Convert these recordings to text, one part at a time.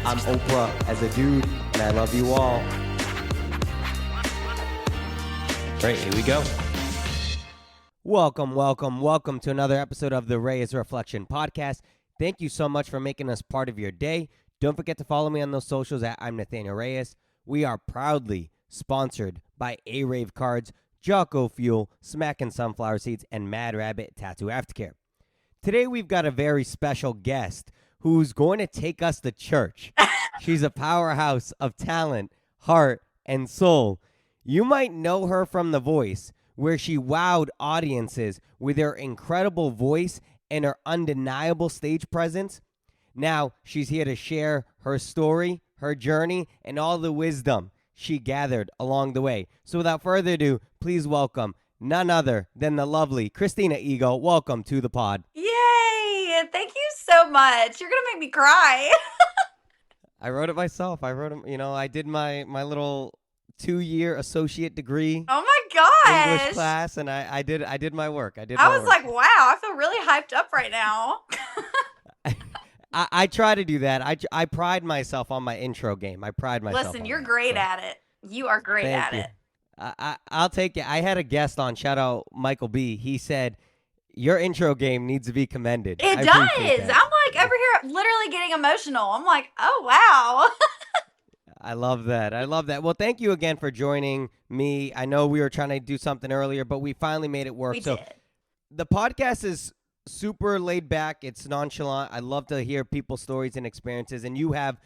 I'm Oprah as a dude, and I love you all. All right, here we go. Welcome to another episode of the Reyes Reflection podcast. Thank you so much for making us part of your day. Don't forget to follow me on those socials at I'm Nathanael Reyes. We are proudly sponsored by ARAVE Cards, Jocko Fuel, SMACKIN Sunflower Seeds, and Mad Rabbit Tattoo Aftercare. Today we've got a very special guest who's going to take us to church. She's a powerhouse of talent, heart, and soul. You might know her from The Voice, where she wowed audiences with her incredible voice and her undeniable stage presence. Now she's here to share her story, her journey, and all the wisdom she gathered along the way. So without further ado, please welcome none other than the lovely Christina Eagle. Welcome to the pod. Yay! Thank you so much. You're going to make me cry. I wrote it myself. I did my little 2-year associate degree. Oh my gosh. English class, and I did my work. I was like, wow, I feel really hyped up right now. I try to do that. I pride myself on my intro game. I pride myself. Listen, you're great at it. You are great at it. I'll take it. I had a guest on, shout out Michael B. He said, your intro game needs to be commended. It does. I'm like over here literally getting emotional. I'm like, oh, wow. I love that. Well, thank you again for joining me. I know we were trying to do something earlier, but we finally made it work. We did. The podcast is super laid back. It's nonchalant. I love to hear people's stories and experiences, and you have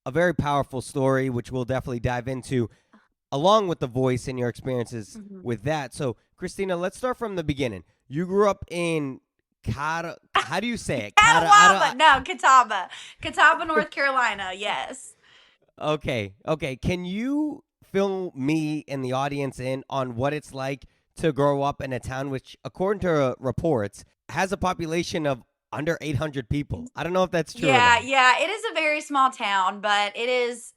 a very powerful story, which we'll definitely dive into, along with The Voice and your experiences with that. So, Christina, let's start from the beginning. You grew up in how do you say it? Catawba, North Carolina. Yes. Okay. Can you fill me and the audience in on what it's like to grow up in a town which, according to reports, has a population of under 800 people? I don't know if that's true. Yeah. It is a very small town, but it is,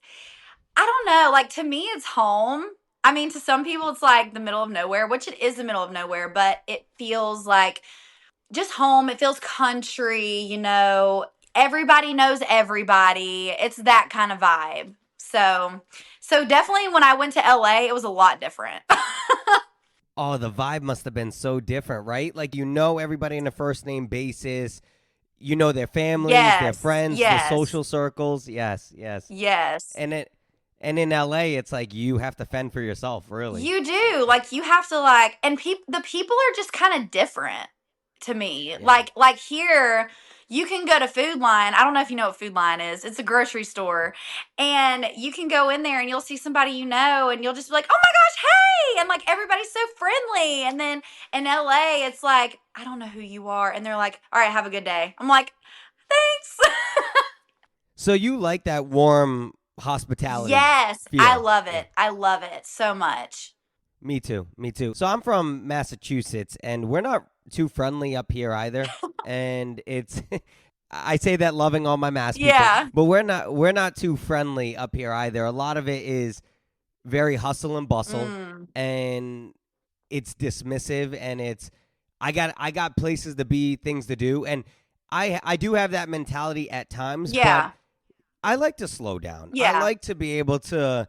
I don't know, like to me, it's home. I mean, to some people, it's like the middle of nowhere, which it is the middle of nowhere, but it feels like just home. It feels country, everybody knows everybody. It's that kind of vibe. So definitely when I went to LA, it was a lot different. Oh, the vibe must have been so different, right? Like, everybody on a first name basis, their families, their friends, the social circles. Yes. And in LA, it's like you have to fend for yourself, really. You do. Like, you have to, and the people are just kind of different to me. Yeah. Like here, you can go to Food Line. I don't know if you know what Food Line is. It's a grocery store. And you can go in there and you'll see somebody and you'll just be like, oh my gosh, hey! And, everybody's so friendly. And then in LA, it's like, I don't know who you are. And they're like, all right, have a good day. I'm like, thanks. So you like that warm hospitality? Yes, feel. I love it. I love it so much. Me too. So I'm from Massachusetts, and we're not too friendly up here either. And it's, I say that loving all my Mass people, but we're not too friendly up here either. A lot of it is very hustle and bustle, and it's dismissive, and it's I got places to be, things to do, and I do have that mentality at times. Yeah. But I like to slow down. Yeah. I like to be able to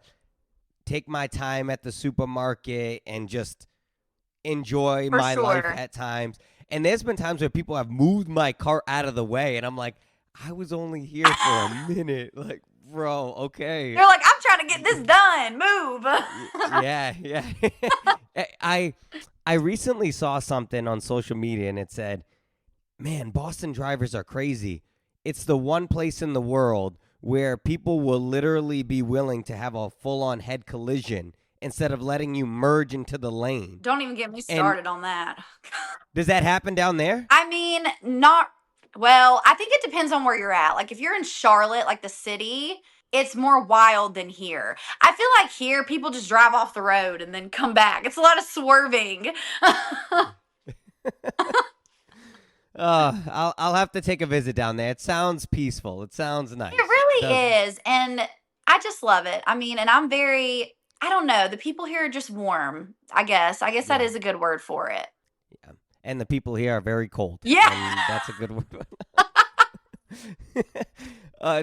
take my time at the supermarket and just enjoy my life at times. And there's been times where people have moved my cart out of the way, and I'm like, I was only here for a minute. Like, bro, okay. You're like, I'm trying to get this done. Move. Yeah. I recently saw something on social media, and it said, man, Boston drivers are crazy. It's the one place in the world where people will literally be willing to have a full-on head collision instead of letting you merge into the lane. Don't even get me started on that. Does that happen down there? I mean, I think it depends on where you're at. Like, if you're in Charlotte, like the city, it's more wild than here. I feel like here, people just drive off the road and then come back. It's a lot of swerving. I'll have to take a visit down there. It sounds peaceful. It sounds nice. It really is. And I just love it. I mean, and I'm very, I don't know, the people here are just warm, I guess. That is a good word for it. Yeah. And the people here are very cold. Yeah. And that's a good word.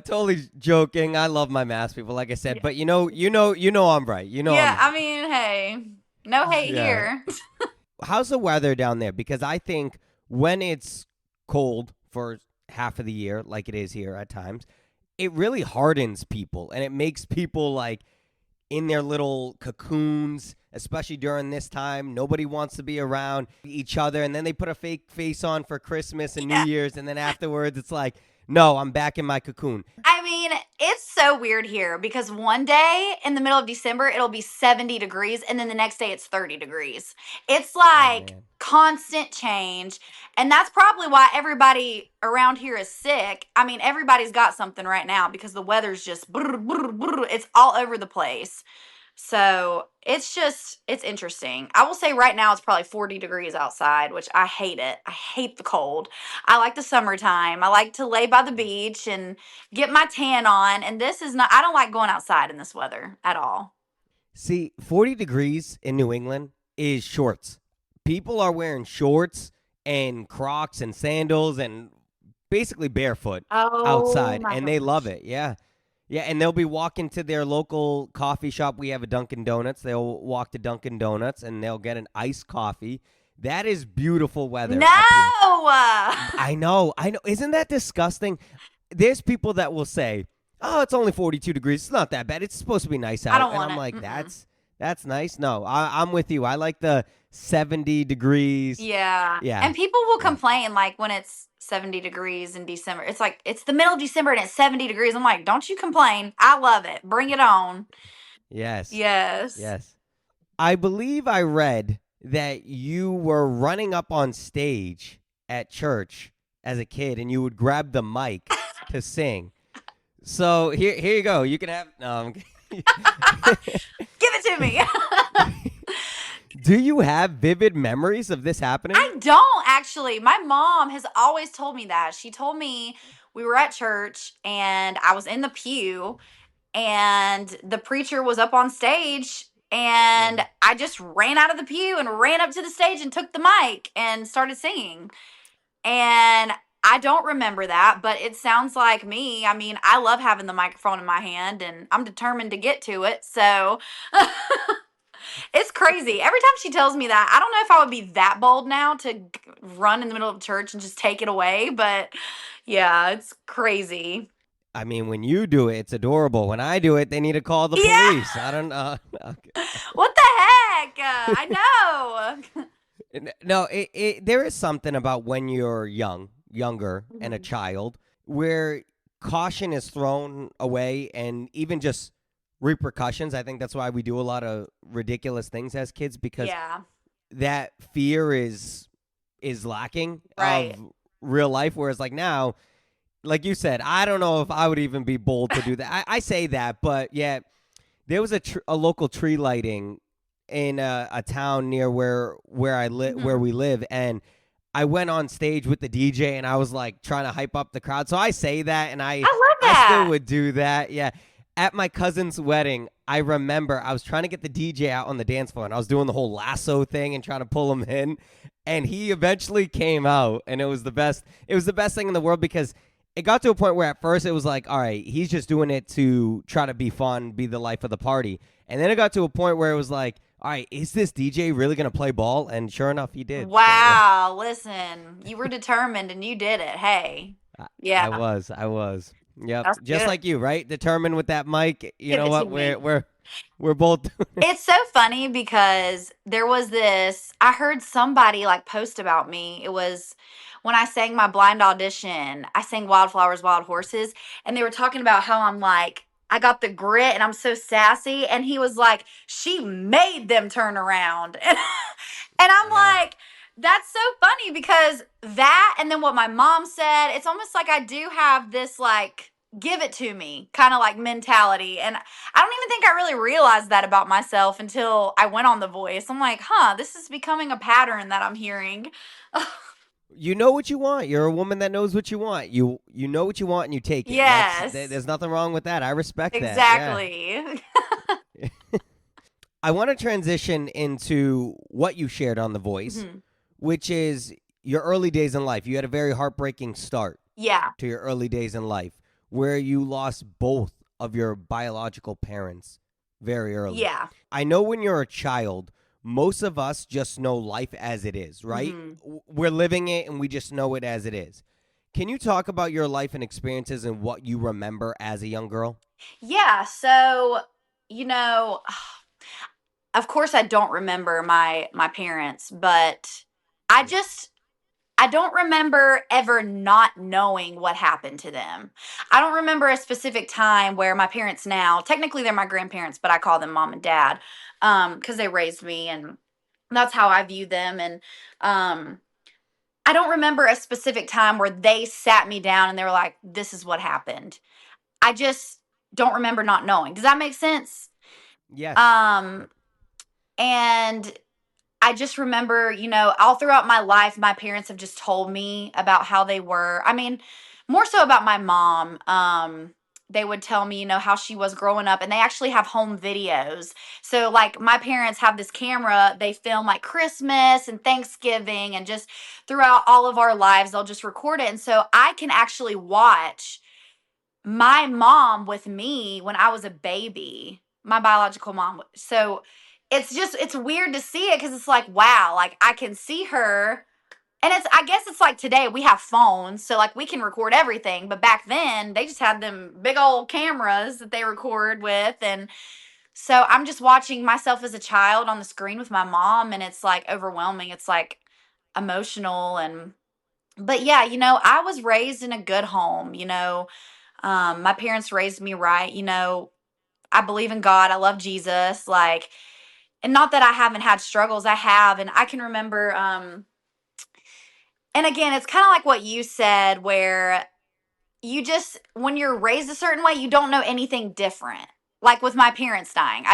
Totally joking. I love my mask people, like I said, but you know I'm right. You know Yeah, I'm right. I mean, hey, no hate Yeah. here. How's the weather down there? Because I think when it's cold for half of the year, like it is here at times, it really hardens people and it makes people like in their little cocoons, especially during this time. Nobody wants to be around each other. And then they put a fake face on for Christmas and New Yeah. Year's. And then afterwards, it's like, no, I'm back in my cocoon. I mean, it's so weird here because one day in the middle of December, it'll be 70 degrees, and then the next day it's 30 degrees. It's like Man. constant change. And that's probably why everybody around here is sick. I mean, everybody's got something right now because the weather's just, it's all over the place. So it's interesting. I will say right now it's probably 40 degrees outside, which I hate it. I hate the cold. I like the summertime. I like to lay by the beach and get my tan on. And this is not, I don't like going outside in this weather at all. See, 40 degrees in New England is shorts. People are wearing shorts and Crocs and sandals and basically barefoot outside, my and they gosh. love it. Yeah. Yeah, and they'll be walking to their local coffee shop. We have a Dunkin' Donuts. They'll walk to Dunkin' Donuts, and they'll get an iced coffee. That is beautiful weather No! up here. I know. Isn't that disgusting? There's people that will say, oh, it's only 42 degrees. It's not that bad. It's supposed to be nice out. I don't And want I'm it. like, Mm-mm. that's nice. No, I'm with you. I like the 70 degrees. Yeah. Yeah. And people will complain like when it's 70 degrees in December. It's like it's the middle of December and it's 70 degrees. I'm like, don't you complain. I love it. Bring it on. Yes. Yes. Yes. I believe I read that you were running up on stage at church as a kid and you would grab the mic to sing. So here you go. You can have Give it to me. Do you have vivid memories of this happening? I don't actually. My mom has always told me that. She told me we were at church and I was in the pew and the preacher was up on stage and I just ran out of the pew and ran up to the stage and took the mic and started singing. And I don't remember that, but it sounds like me. I mean, I love having the microphone in my hand and I'm determined to get to it. So it's crazy. Every time she tells me that, I don't know if I would be that bold now to run in the middle of church and just take it away. But yeah, it's crazy. I mean, when you do it, it's adorable. When I do it, they need to call the Yeah. police. I don't know. What the heck? I know. No, there is something about when you're younger, and a child, where caution is thrown away and even just repercussions. I think that's why we do a lot of ridiculous things as kids because Yeah. that fear is lacking Right. of real life. Whereas like now, like you said, I don't know if I would even be bold to do that. I say that, but yeah, there was a local tree lighting in a town near where we live, and I went on stage with the DJ and I was like trying to hype up the crowd. So I say that, and I love I that. still would do that. Yeah. At my cousin's wedding, I remember I was trying to get the DJ out on the dance floor, and I was doing the whole lasso thing and trying to pull him in, and he eventually came out, and it was the best. It was the best thing in the world because it got to a point where at first it was like, all right, he's just doing it to try to be fun, be the life of the party. And then it got to a point where it was like, all right, is this DJ really going to play ball? And sure enough, he did. Wow. Listen, you were determined and you did it. Hey. Yeah. I was. Yep. That's Just good. like you, right? Determined with that mic. You Give know it what? to me. We're both doing it. It's so funny because there was this, I heard somebody like post about me. It was when I sang my blind audition, I sang Wildflowers, Wild Horses, and they were talking about how I'm like, I got the grit and I'm so sassy. And he was like, she made them turn around. And I'm like, that's so funny because that and then what my mom said, it's almost like I do have this like give it to me kind of like mentality. And I don't even think I really realized that about myself until I went on The Voice. I'm like, this is becoming a pattern that I'm hearing. You know what you want. You're a woman that knows what you want. You know what you want and you take it. Yes. There's nothing wrong with that. I respect that. Exactly. Yeah. I want to transition into what you shared on The Voice, Mhm. which is your early days in life. You had a very heartbreaking start Yeah. to your early days in life. where you lost both of your biological parents very early. Yeah. I know when you're a child, most of us just know life as it is, right? We're living it and we just know it as it is. Can you talk about your life and experiences and what you remember as a young girl? Yeah. So, you know, of course I don't remember my parents, but I don't remember ever not knowing what happened to them. I don't remember a specific time where my parents now, technically they're my grandparents, but I call them mom and dad, because they raised me and that's how I view them. And I don't remember a specific time where they sat me down and they were like, this is what happened. I just don't remember not knowing. Does that make sense? Yes. And I just remember, you know, all throughout my life, my parents have just told me about how they were. I mean, more so about my mom. They would tell me, you know, how she was growing up, and they actually have home videos. So, like, my parents have this camera. They film like Christmas and Thanksgiving, and just throughout all of our lives, they'll just record it. And so I can actually watch my mom with me when I was a baby, my biological mom. So it's weird to see it because it's like, wow, like I can see her. And I guess it's like today we have phones, so like we can record everything. But back then they just had them big old cameras that they record with. And so I'm just watching myself as a child on the screen with my mom, and it's like overwhelming. It's like emotional. But yeah, you know, I was raised in a good home, you know. My parents raised me right. You know, I believe in God. I love Jesus. Like, and not that I haven't had struggles. I have. And I can remember, and again, it's kind of like what you said, where you just, when you're raised a certain way, you don't know anything different. Like with my parents dying,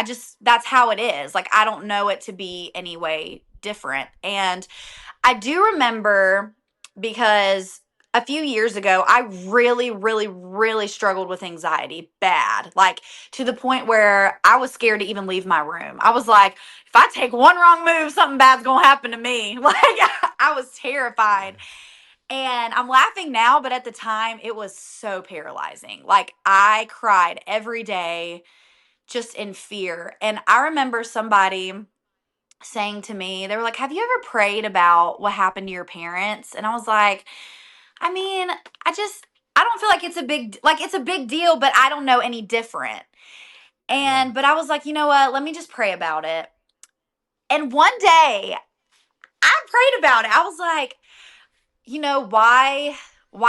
that's how it is. Like, I don't know it to be any way different. And I do remember, because a few years ago, I really, really, really struggled with anxiety bad, like to the point where I was scared to even leave my room. I was like, if I take one wrong move, something bad's going to happen to me. Like, I was terrified. And I'm laughing now, but at the time, it was so paralyzing. Like, I cried every day just in fear. And I remember somebody saying to me, they were like, have you ever prayed about what happened to your parents? And I was like, I mean, I don't feel like it's a big deal, but I don't know any different. But I was like, you know what? Let me just pray about it. And one day I prayed about it. I was like, you know, why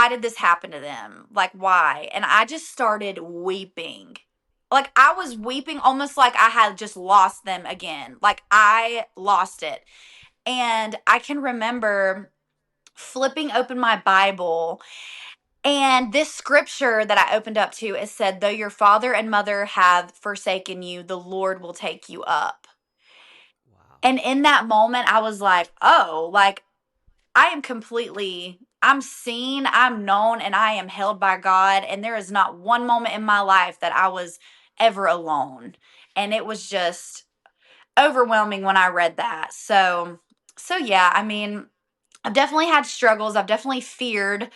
did this happen to them? Like, why? And I just started weeping. Like, I was weeping almost like I had just lost them again. Like, I lost it. And I can remember flipping open my Bible, and this scripture that I opened up to, it said, though your father and mother have forsaken you, the Lord will take you up. Wow. And in that moment, I was like, oh, like, I'm seen, I'm known, and I am held by God. And there is not one moment in my life that I was ever alone. And it was just overwhelming when I read that. So yeah, I mean, I've definitely had struggles. I've definitely feared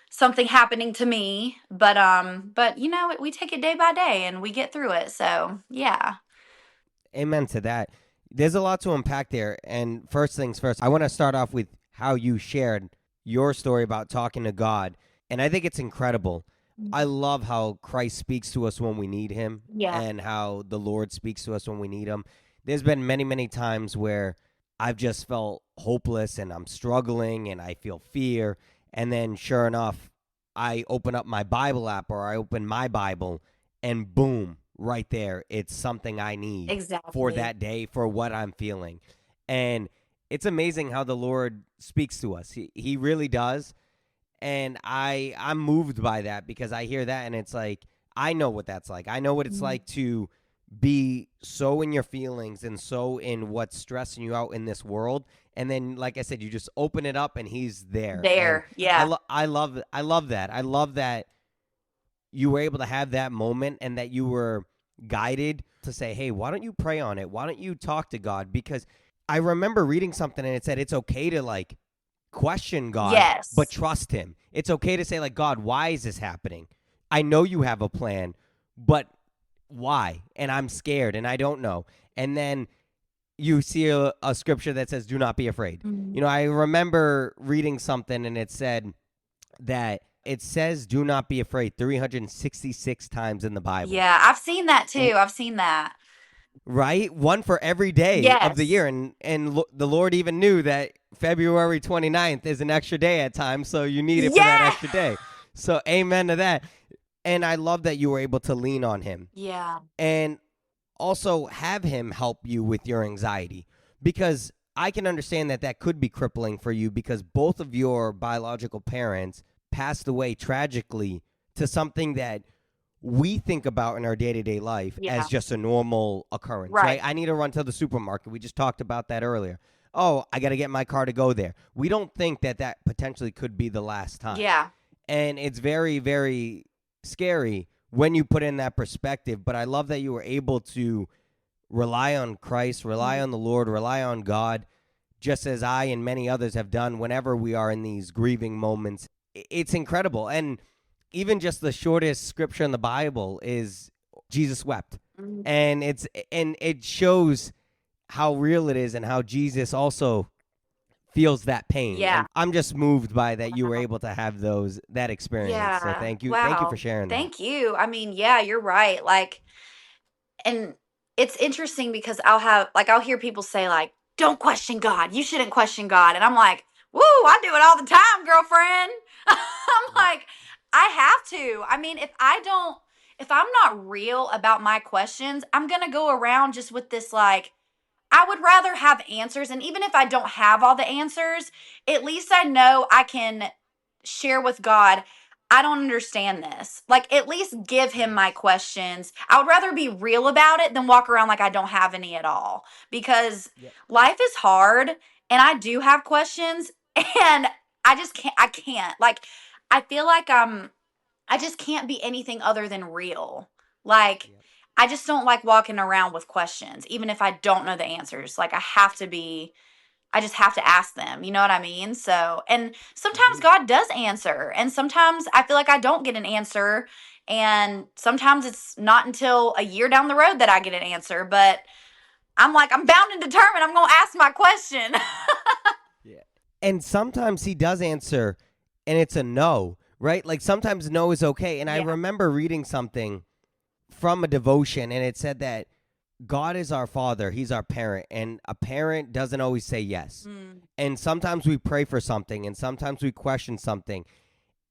something happening to me, but you know, we take it day by day and we get through it. So yeah. Amen to that. There's a lot to unpack there. And first things first, I want to start off with how you shared your story about talking to God. And I think it's incredible. I love how Christ speaks to us when we need him, and how the Lord speaks to us when we need him. There's been many, many times where I've just felt hopeless and I'm struggling and I feel fear. And then sure enough, I open up my Bible app or I open my Bible and boom, right there, it's something I need for that day, for what I'm feeling. And it's amazing how the Lord speaks to us. He really does. And I'm moved by that, because I hear that and it's like, I know what that's like. I know what it's like to be so in your feelings and so in what's stressing you out in this world. And then, like I said, you just open it up and he's there. Yeah. I love that. I love that you were able to have that moment and that you were guided to say, hey, why don't you pray on it? Why don't you talk to God? Because I remember reading something and it said it's okay to like question God, but trust him. It's okay to say like, God, why is this happening? I know you have a plan, but why? And I'm scared and I don't know. And then you see a scripture that says, do not be afraid. Mhm. You know, I remember reading something and it said that it says, do not be afraid 366 times in the Bible. Yeah, I've seen that too. I've seen that. Right? One for every day of the Yes. year. And the Lord even knew that February 29th is an extra day at times, so you need it for that Yeah. extra day. So amen to that. And I love that you were able to lean on him Yeah. and also have him help you with your anxiety, because I can understand that that could be crippling for you because both of your biological parents passed away tragically to something that we think about in our day-to-day life Yeah. as just a normal occurrence, Right. right? I need to run to the supermarket. We just talked about that earlier. Oh, I got to get my car to go there. We don't think that that potentially could be the last time. Yeah. And it's very, very scary when you put in that perspective. But I love that you were able to rely on Christ, rely on the Lord, rely on God, just as I and many others have done whenever we are in these grieving moments. It's incredible. And even just the shortest scripture in the Bible is Jesus wept. Mhm. And it shows how real it is and how Jesus also feels that pain. Yeah. And I'm just moved by that you were able to have that experience. Yeah. So thank you. Wow. Thank you for sharing that. Thank you. I mean, yeah, you're right. Like, and it's interesting because I'll hear people say like, don't question God. You shouldn't question God. And I'm like, woo, I do it all the time, girlfriend. I'm like, I have to. I mean, if I'm not real about my questions, I'm going to go around just with this like, I would rather have answers. And even if I don't have all the answers, at least I know I can share with God, I don't understand this. Like, at least give him my questions. I would rather be real about it than walk around like I don't have any at all. Because life is hard and I do have questions and I can't. Like, I feel like I just can't be anything other than real. Like, I just don't like walking around with questions, even if I don't know the answers. Like, I just have to ask them. You know what I mean? So, and sometimes God does answer, and sometimes I feel like I don't get an answer, and sometimes it's not until a year down the road that I get an answer. But I'm like, I'm bound and determined. I'm going to ask my question. And sometimes he does answer and it's a no, right? Like sometimes no is okay. And I remember reading something from a devotion and it said that God is our father, he's our parent, and a parent doesn't always say yes. And sometimes we pray for something and sometimes we question something.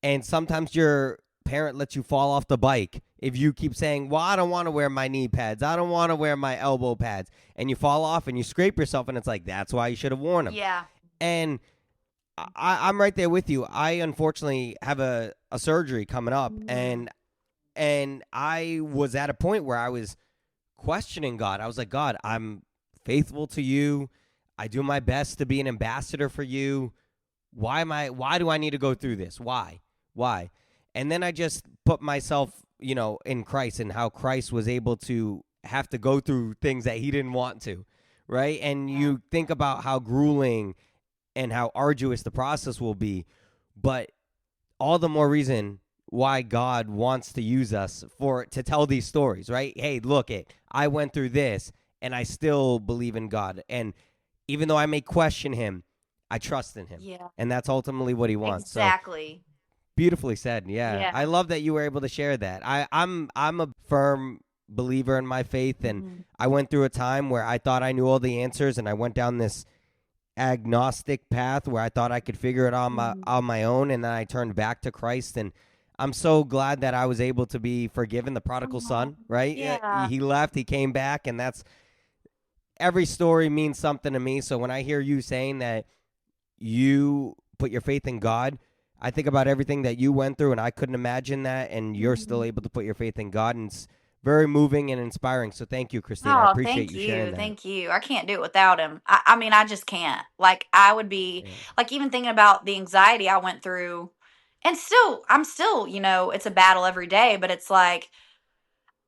And sometimes your parent lets you fall off the bike if you keep saying, well, I don't want to wear my knee pads, I don't want to wear my elbow pads, and you fall off and you scrape yourself and it's like, that's why you should have worn them. Yeah. And I'm right there with you. I unfortunately have a surgery coming up, and I was at a point where I was questioning God. I was like, God, I'm faithful to you. I do my best to be an ambassador for you. Why do I need to go through this? Why? And then I just put myself, in Christ and how Christ was able to have to go through things that he didn't want to, right? And you think about how grueling and how arduous the process will be, but all the more reason why God wants to use us to tell these stories, right? Hey, look I went through this and I still believe in God. And even though I may question him, I trust in him. Yeah. And that's ultimately what he wants. Exactly. So, beautifully said. Yeah. I love that you were able to share that. I'm a firm believer in my faith, and I went through a time where I thought I knew all the answers, and I went down this agnostic path where I thought I could figure it on my own, and then I turned back to Christ. And I'm so glad that I was able to be forgiven, the prodigal son, right? Yeah. He left, he came back, and that's every story means something to me. So when I hear you saying that you put your faith in God, I think about everything that you went through, and I couldn't imagine that, and you're still able to put your faith in God, and it's very moving and inspiring. So thank you, Christina. I appreciate you sharing that. Thank you. I can't do it without him. I mean, I just can't. Like, I would be, like, even thinking about the anxiety I went through, and I'm still, it's a battle every day, but it's like,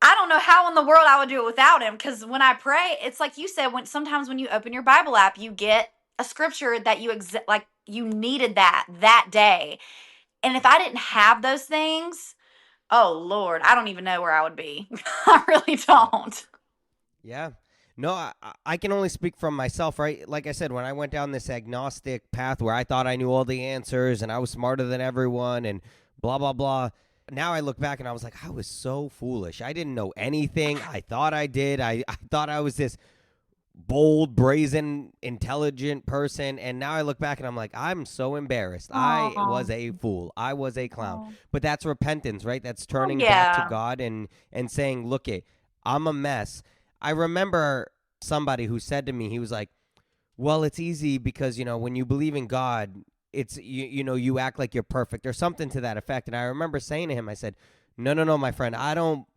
I don't know how in the world I would do it without him, because when I pray, it's like you said, sometimes when you open your Bible app, you get a scripture that you needed that day. And if I didn't have those things, Oh Lord, I don't even know where I would be. I really don't. Yeah. No, I can only speak from myself, right? Like I said, when I went down this agnostic path where I thought I knew all the answers and I was smarter than everyone and blah, blah, blah. Now I look back and I was like, I was so foolish. I didn't know anything. I thought I did. I thought I was this bold, brazen, intelligent person. And now I look back and I'm like, I'm so embarrassed. I was a fool. I was a clown. But that's repentance, right? That's turning back to God and saying, look it, I'm a mess. I remember somebody who said to me, he was like, well, it's easy because, when you believe in God, it's, you act like you're perfect or something to that effect. And I remember saying to him, I said, no, my friend, I don't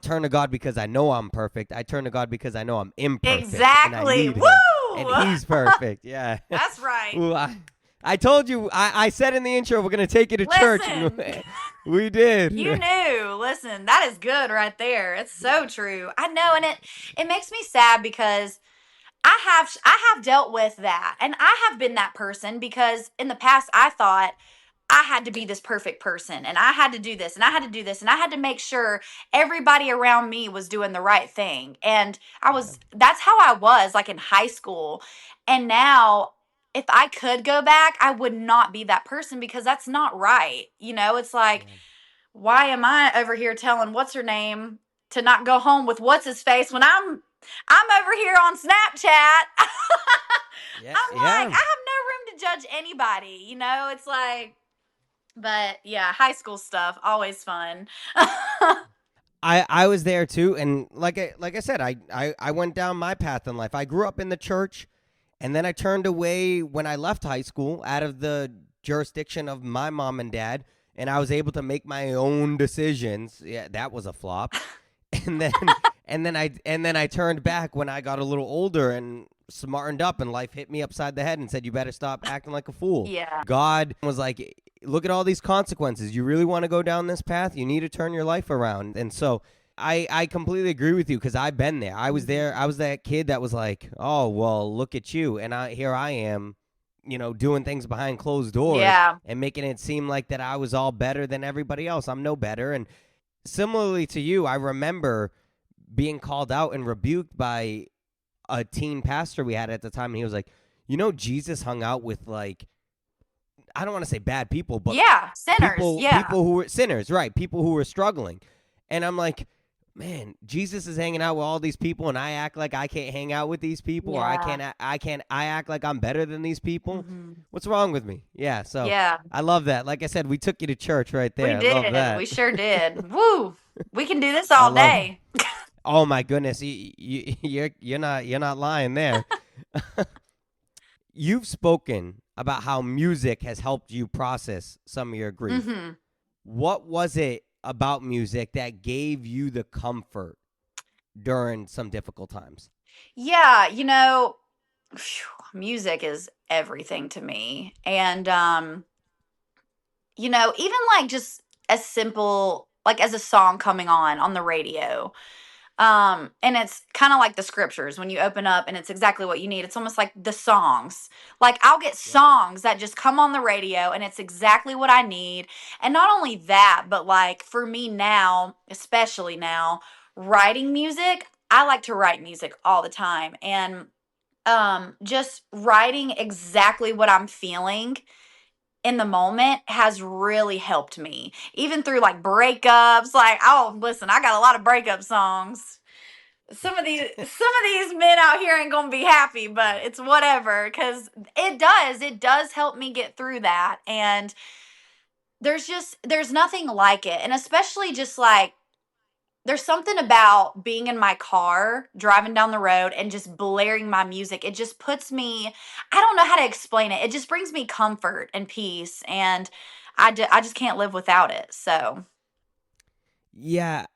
turn to God because I know I'm perfect. I turn to God because I know I'm imperfect. Exactly. And Woo! And he's perfect. Yeah. That's right. Ooh, I told you, I said in the intro, we're going to take you to church. We did. You knew. Listen, that is good right there. It's so true. I know, and it makes me sad because I have dealt with that, and I have been that person because in the past I thought I had to be this perfect person, and I had to do this, and I had to do this, and I had to make sure everybody around me was doing the right thing. And that's how I was like in high school. And now if I could go back, I would not be that person because that's not right. It's like, why am I over here telling what's her name to not go home with what's his face when I'm over here on Snapchat? I'm like, I have no room to judge anybody. It's like, but yeah, high school stuff, always fun. I was there too, and like I said, I went down my path in life. I grew up in the church, and then I turned away when I left high school out of the jurisdiction of my mom and dad, and I was able to make my own decisions. Yeah, that was a flop. And then and then I turned back when I got a little older and smartened up, and life hit me upside the head and said, you better stop acting like a fool. Yeah. God was like, look at all these consequences. You really want to go down this path? You need to turn your life around. And so I completely agree with you because I've been there. I was there. I was that kid that was like, oh, well, look at you. And here I am, doing things behind closed doors and making it seem like that I was all better than everybody else. I'm no better. And similarly to you, I remember being called out and rebuked by a teen pastor we had at the time. And he was like, Jesus hung out with like, I don't want to say bad people, but sinners. People who were sinners, right? People who were struggling. And I'm like, man, Jesus is hanging out with all these people, and I act like I can't hang out with these people, or I act like I'm better than these people. Mm-hmm. What's wrong with me? Yeah. So I love that. Like I said, we took you to church right there. We did. I love that. We sure did. Woo! We can do this all day. Oh my goodness, you're not lying there. You've spoken about how music has helped you process some of your grief. Mm-hmm. What was it about music that gave you the comfort during some difficult times? Yeah, music is everything to me. And, even like just as simple, like as a song coming on the radio. And it's kind of like the scriptures when you open up and it's exactly what you need. It's almost like the songs. Like I'll get songs that just come on the radio and it's exactly what I need. And not only that, but like for me now, especially now, writing music, I like to write music all the time. And just writing exactly what I'm feeling in the moment has really helped me, even through like breakups. Like, oh, listen, I got a lot of breakup songs. Some of these men out here ain't gonna be happy, but it's whatever, because it does help me get through that. And there's nothing like it. And especially just like, there's something about being in my car, driving down the road and just blaring my music. It just puts me, I don't know how to explain it. It just brings me comfort and peace. And I just can't live without it. So. Yeah.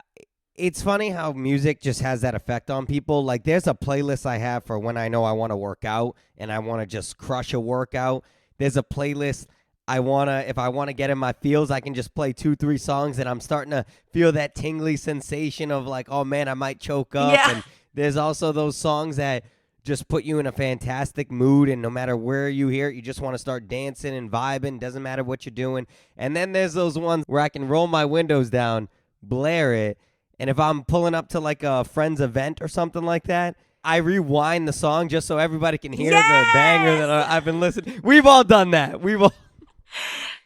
It's funny how music just has that effect on people. Like there's a playlist I have for when I know I want to work out and I want to just crush a workout. There's a playlist if I want to get in my feels, I can just play 2-3 songs and I'm starting to feel that tingly sensation of like, oh man, I might choke up. Yeah. And there's also those songs that just put you in a fantastic mood, and no matter where you hear it, you just want to start dancing and vibing. Doesn't matter what you're doing. And then there's those ones where I can roll my windows down, blare it, and if I'm pulling up to like a friend's event or something like that, I rewind the song just so everybody can hear the banger that I've been listening. We've all done that.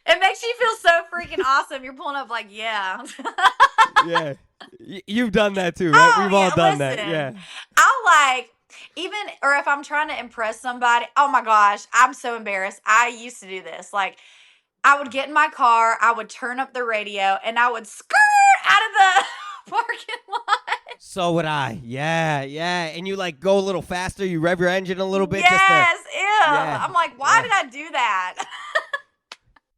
It makes you feel so freaking awesome. You're pulling up like, yeah. Yeah. You've done that too, right? We've all done that. Yeah. I'll or if I'm trying to impress somebody, oh my gosh, I'm so embarrassed. I used to do this. Like, I would get in my car, I would turn up the radio, and I would skirt out of the parking lot. So would I. Yeah. And you like go a little faster. You rev your engine a little bit. Yes, I'm like, why did I do that?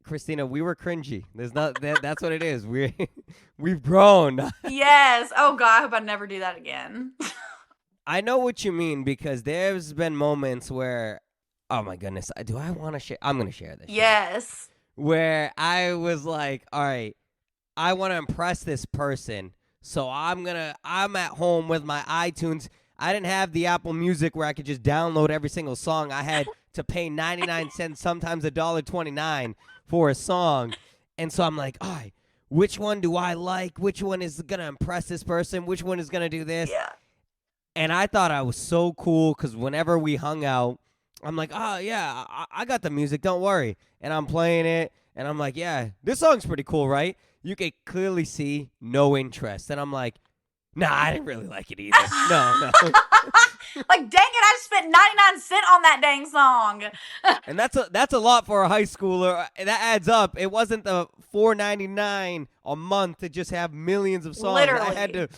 Christina, we were cringy. That's what it is. We've grown. Yes. Oh God, I hope I never do that again. I know what you mean, because there's been moments where, oh my goodness, do I want to share? I'm going to share this. Yes. Where I was like, all right, I want to impress this person, so I'm at home with my iTunes. I didn't have the Apple Music where I could just download every single song. I had to pay 99 cents, sometimes $1.29 for a song. And so I'm like, all right, which one do I like? Which one is going to impress this person? Which one is going to do this? Yeah. And I thought I was so cool, because whenever we hung out, I'm like, oh, yeah, I got the music, don't worry. And I'm playing it, and I'm like, yeah, this song's pretty cool, right? You can clearly see no interest. And I'm like, nah, I didn't really like it either. No. Like, dang it, I just spent 99 cents on that dang song. And that's a lot for a high schooler. That adds up. It wasn't the $4.99 a month to just have millions of songs. Literally.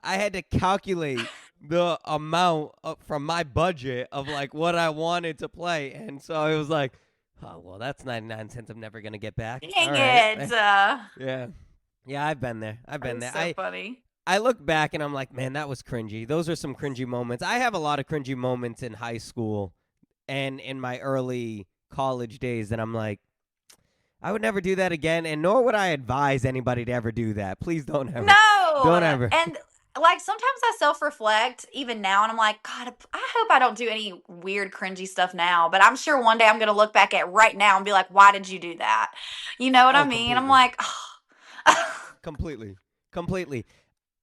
I had to calculate the amount from my budget of like what I wanted to play. And so it was like, oh, well, that's 99 cents I'm never going to get back. Dang it. Yeah, I've been there. That's so funny. I look back and I'm like, man, that was cringy. Those are some cringy moments. I have a lot of cringy moments in high school and in my early college days that I'm like, I would never do that again, and nor would I advise anybody to ever do that. Please don't ever. No. Don't ever. And like, sometimes I self-reflect even now, and I'm like, God, I hope I don't do any weird, cringy stuff now. But I'm sure one day I'm going to look back at right now and be like, why did you do that? You know what I mean? Completely. I'm like, oh. Completely.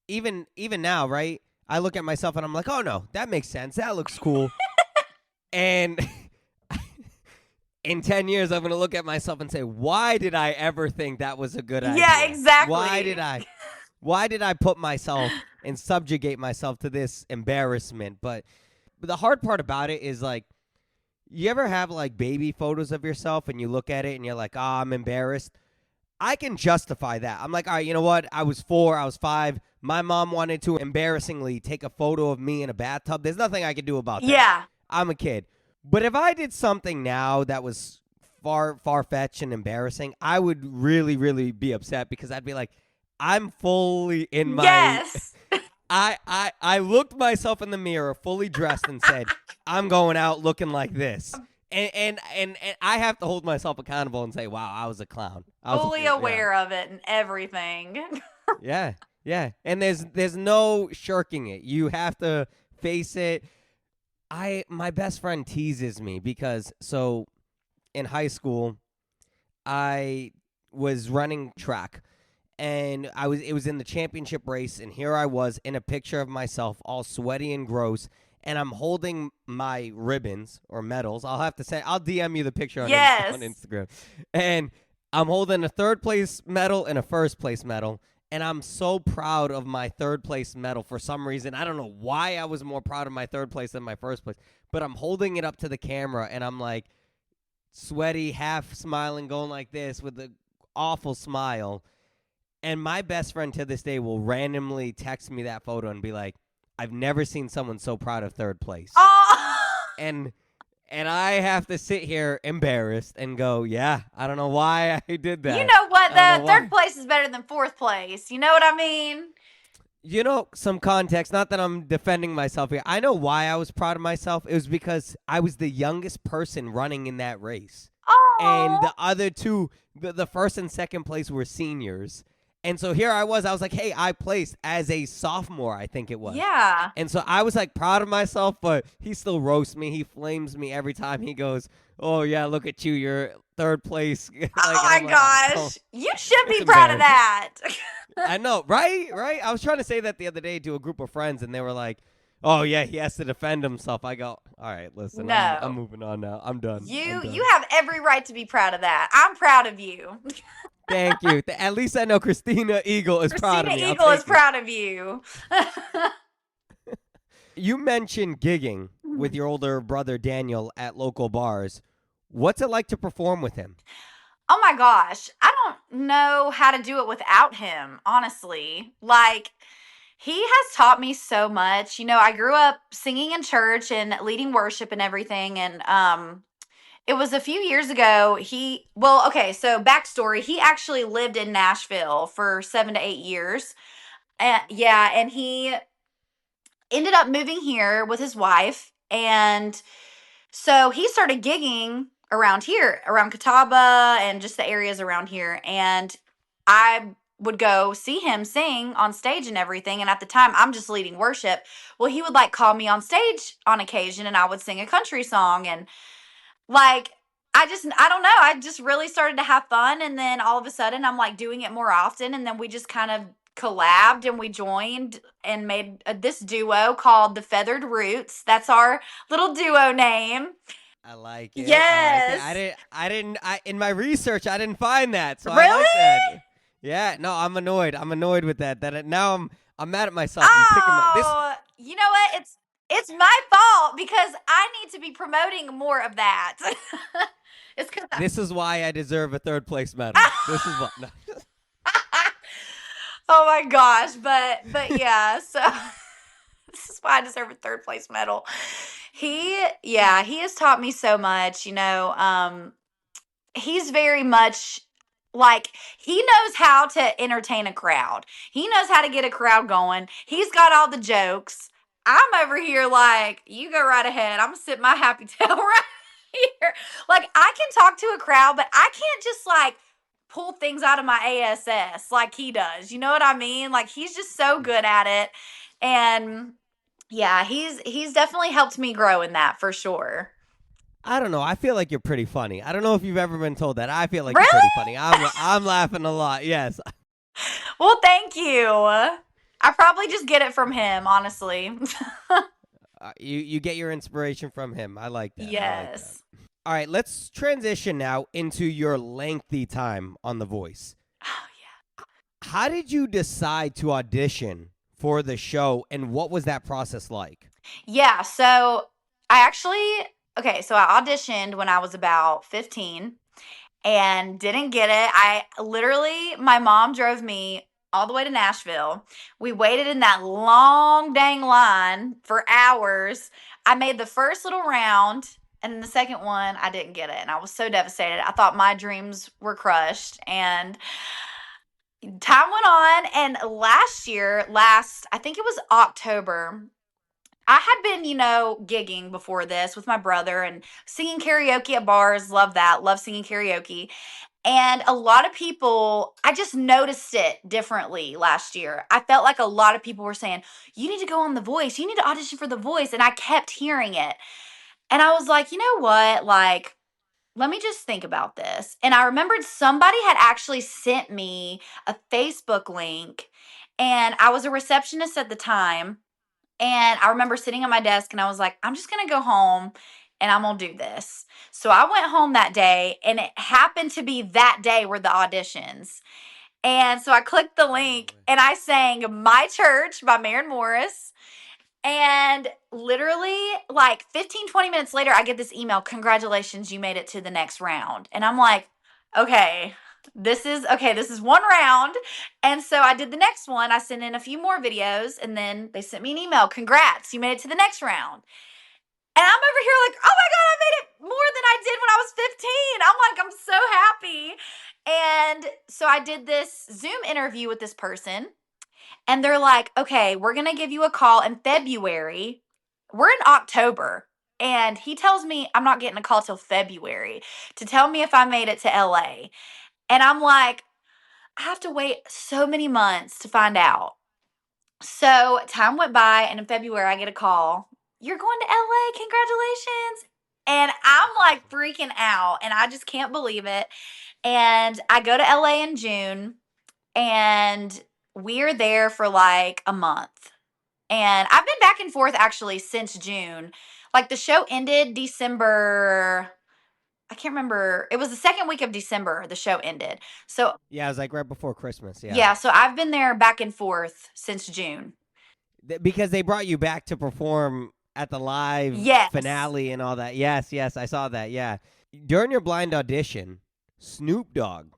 Even now, right? I look at myself and I'm like, oh, no, that makes sense. That looks cool. And in 10 years, I'm going to look at myself and say, why did I ever think that was a good idea? Yeah, exactly. Why did I put myself and subjugate myself to this embarrassment? But the hard part about it is, like, you ever have like baby photos of yourself and you look at it and you're like, oh, I'm embarrassed? I can justify that. I'm like, all right, you know what? I was 4, I was 5. My mom wanted to embarrassingly take a photo of me in a bathtub. There's nothing I can do about that. Yeah. I'm a kid. But if I did something now that was far-fetched and embarrassing, I would really, really be upset, because I'd be like, I'm fully in my... Yes. I looked myself in the mirror, fully dressed, and said, I'm going out looking like this. And I have to hold myself accountable and say, wow, I was a clown. Fully aware of it and everything. Yeah. And there's no shirking it. You have to face it. My best friend teases me because, so in high school, I was running track, and it was in the championship race, and here I was in a picture of myself all sweaty and gross, and I'm holding my ribbons or medals. I'll DM you the picture on Instagram. And I'm holding a 3rd place medal and a 1st place medal. And I'm so proud of my 3rd place medal for some reason. I don't know why I was more proud of my 3rd place than my 1st place. But I'm holding it up to the camera, and I'm like sweaty, half smiling, going like this with an awful smile. And my best friend to this day will randomly text me that photo and be like, I've never seen someone so proud of 3rd place. Oh! And I have to sit here embarrassed and go, yeah, I don't know why I did that. You know what, though? 3rd place is better than 4th place. You know what I mean? You know, some context, not that I'm defending myself here. I know why I was proud of myself. It was because I was the youngest person running in that race. Oh! And the other two, the 1st and 2nd place were seniors. And so here I was like, hey, I placed as a sophomore, I think it was. Yeah. And so I was like proud of myself, but he still roasts me. He flames me every time he goes, oh, yeah, look at you. You're third place. Like, oh my like, gosh. You should be proud of that. I know, right? Right? I was trying to say that the other day to a group of friends, and they were like, oh, yeah, he has to defend himself. I go, all right, listen, No. I'm moving on now. I'm done. You have every right to be proud of that. I'm proud of you. Thank you. At least I know Christina Eagle is proud of me. Christina Eagle is proud of you. You mentioned gigging with your older brother Daniel at local bars. What's it like to perform with him? Oh my gosh. I don't know how to do it without him, honestly. Like, he has taught me so much. You know, I grew up singing in church and leading worship and everything. And it was a few years ago. So backstory, he actually lived in Nashville for 7 to 8 years. And he ended up moving here with his wife. And so he started gigging around here, around Catawba and just the areas around here. And I would go see him sing on stage and everything. And at the time, I'm just leading worship. Well, he would like call me on stage on occasion and I would sing a country song. And like, I don't know. I just really started to have fun. And then all of a sudden, I'm like doing it more often. And then we just kind of collabed and we joined and made this duo called the Feathered Roots. That's our little duo name. I like it. Yes. I didn't in my research I didn't find that. So really? I like that. Yeah, no, I'm annoyed with that. Now I'm mad at myself. You know what? It's my fault because I need to be promoting more of that. This is why I deserve a third place medal. This is what. No. Oh my gosh, but yeah, so this is why I deserve a third place medal. He has taught me so much, you know. He's very much like, he knows how to entertain a crowd. He knows how to get a crowd going. He's got all the jokes. I'm over here like, you go right ahead. I'm gonna sit my happy tail right here. Like, I can talk to a crowd, but I can't just like pull things out of my ASS like he does. You know what I mean? Like, he's just so good at it. And yeah, he's definitely helped me grow in that for sure. I don't know. I feel like you're pretty funny. I don't know if you've ever been told that. I feel like really? You're pretty funny. I'm laughing a lot. Yes. Well, thank you. I probably just get it from him, honestly. You get your inspiration from him. I like that. Yes. All right, let's transition now into your lengthy time on The Voice. Oh, yeah. How did you decide to audition for the show, and what was that process like? Yeah, so I auditioned when I was about 15 and didn't get it. My mom drove me all the way to Nashville. We waited in that long dang line for hours. I made the first little round. And then the second one, I didn't get it. And I was so devastated. I thought my dreams were crushed. And time went on. And I think it was October, I had been, gigging before this with my brother and singing karaoke at bars. Love that. Love singing karaoke. And a lot of people, I just noticed it differently last year. I felt like a lot of people were saying, you need to go on The Voice. You need to audition for The Voice. And I kept hearing it. And I was like, you know what? Like, let me just think about this. And I remembered somebody had actually sent me a Facebook link. And I was a receptionist at the time. And I remember sitting at my desk and I was like, I'm just going to go home and I'm going to do this. So I went home that day and it happened to be that day were the auditions. And so I clicked the link and I sang My Church by Maren Morris. And literally like 15-20 minutes later, I get this email, congratulations, you made it to the next round. And I'm like, okay, this is one round. And so I did the next one. I sent in a few more videos and then they sent me an email, congrats, you made it to the next round. And I'm over here like, oh my God, I made it more than I did when I was 15. I'm so happy. And so I did this Zoom interview with this person. And they're like, okay, we're going to give you a call in February. We're in October. And he tells me I'm not getting a call till February to tell me if I made it to LA. And I'm like, I have to wait so many months to find out. So time went by, and in February, I get a call. You're going to LA. Congratulations. And I'm like freaking out, and I just can't believe it. And I go to LA in June, and we're there for like a month. And I've been back and forth actually since June. Like the show ended December. I can't remember. It was the second week of December the show ended. So Yeah, it was like right before Christmas. Yeah. yeah, so I've been there back and forth since June. Because they brought you back to perform at the live Yes. finale and all that. Yes, I saw that. Yeah. During your blind audition, Snoop Dogg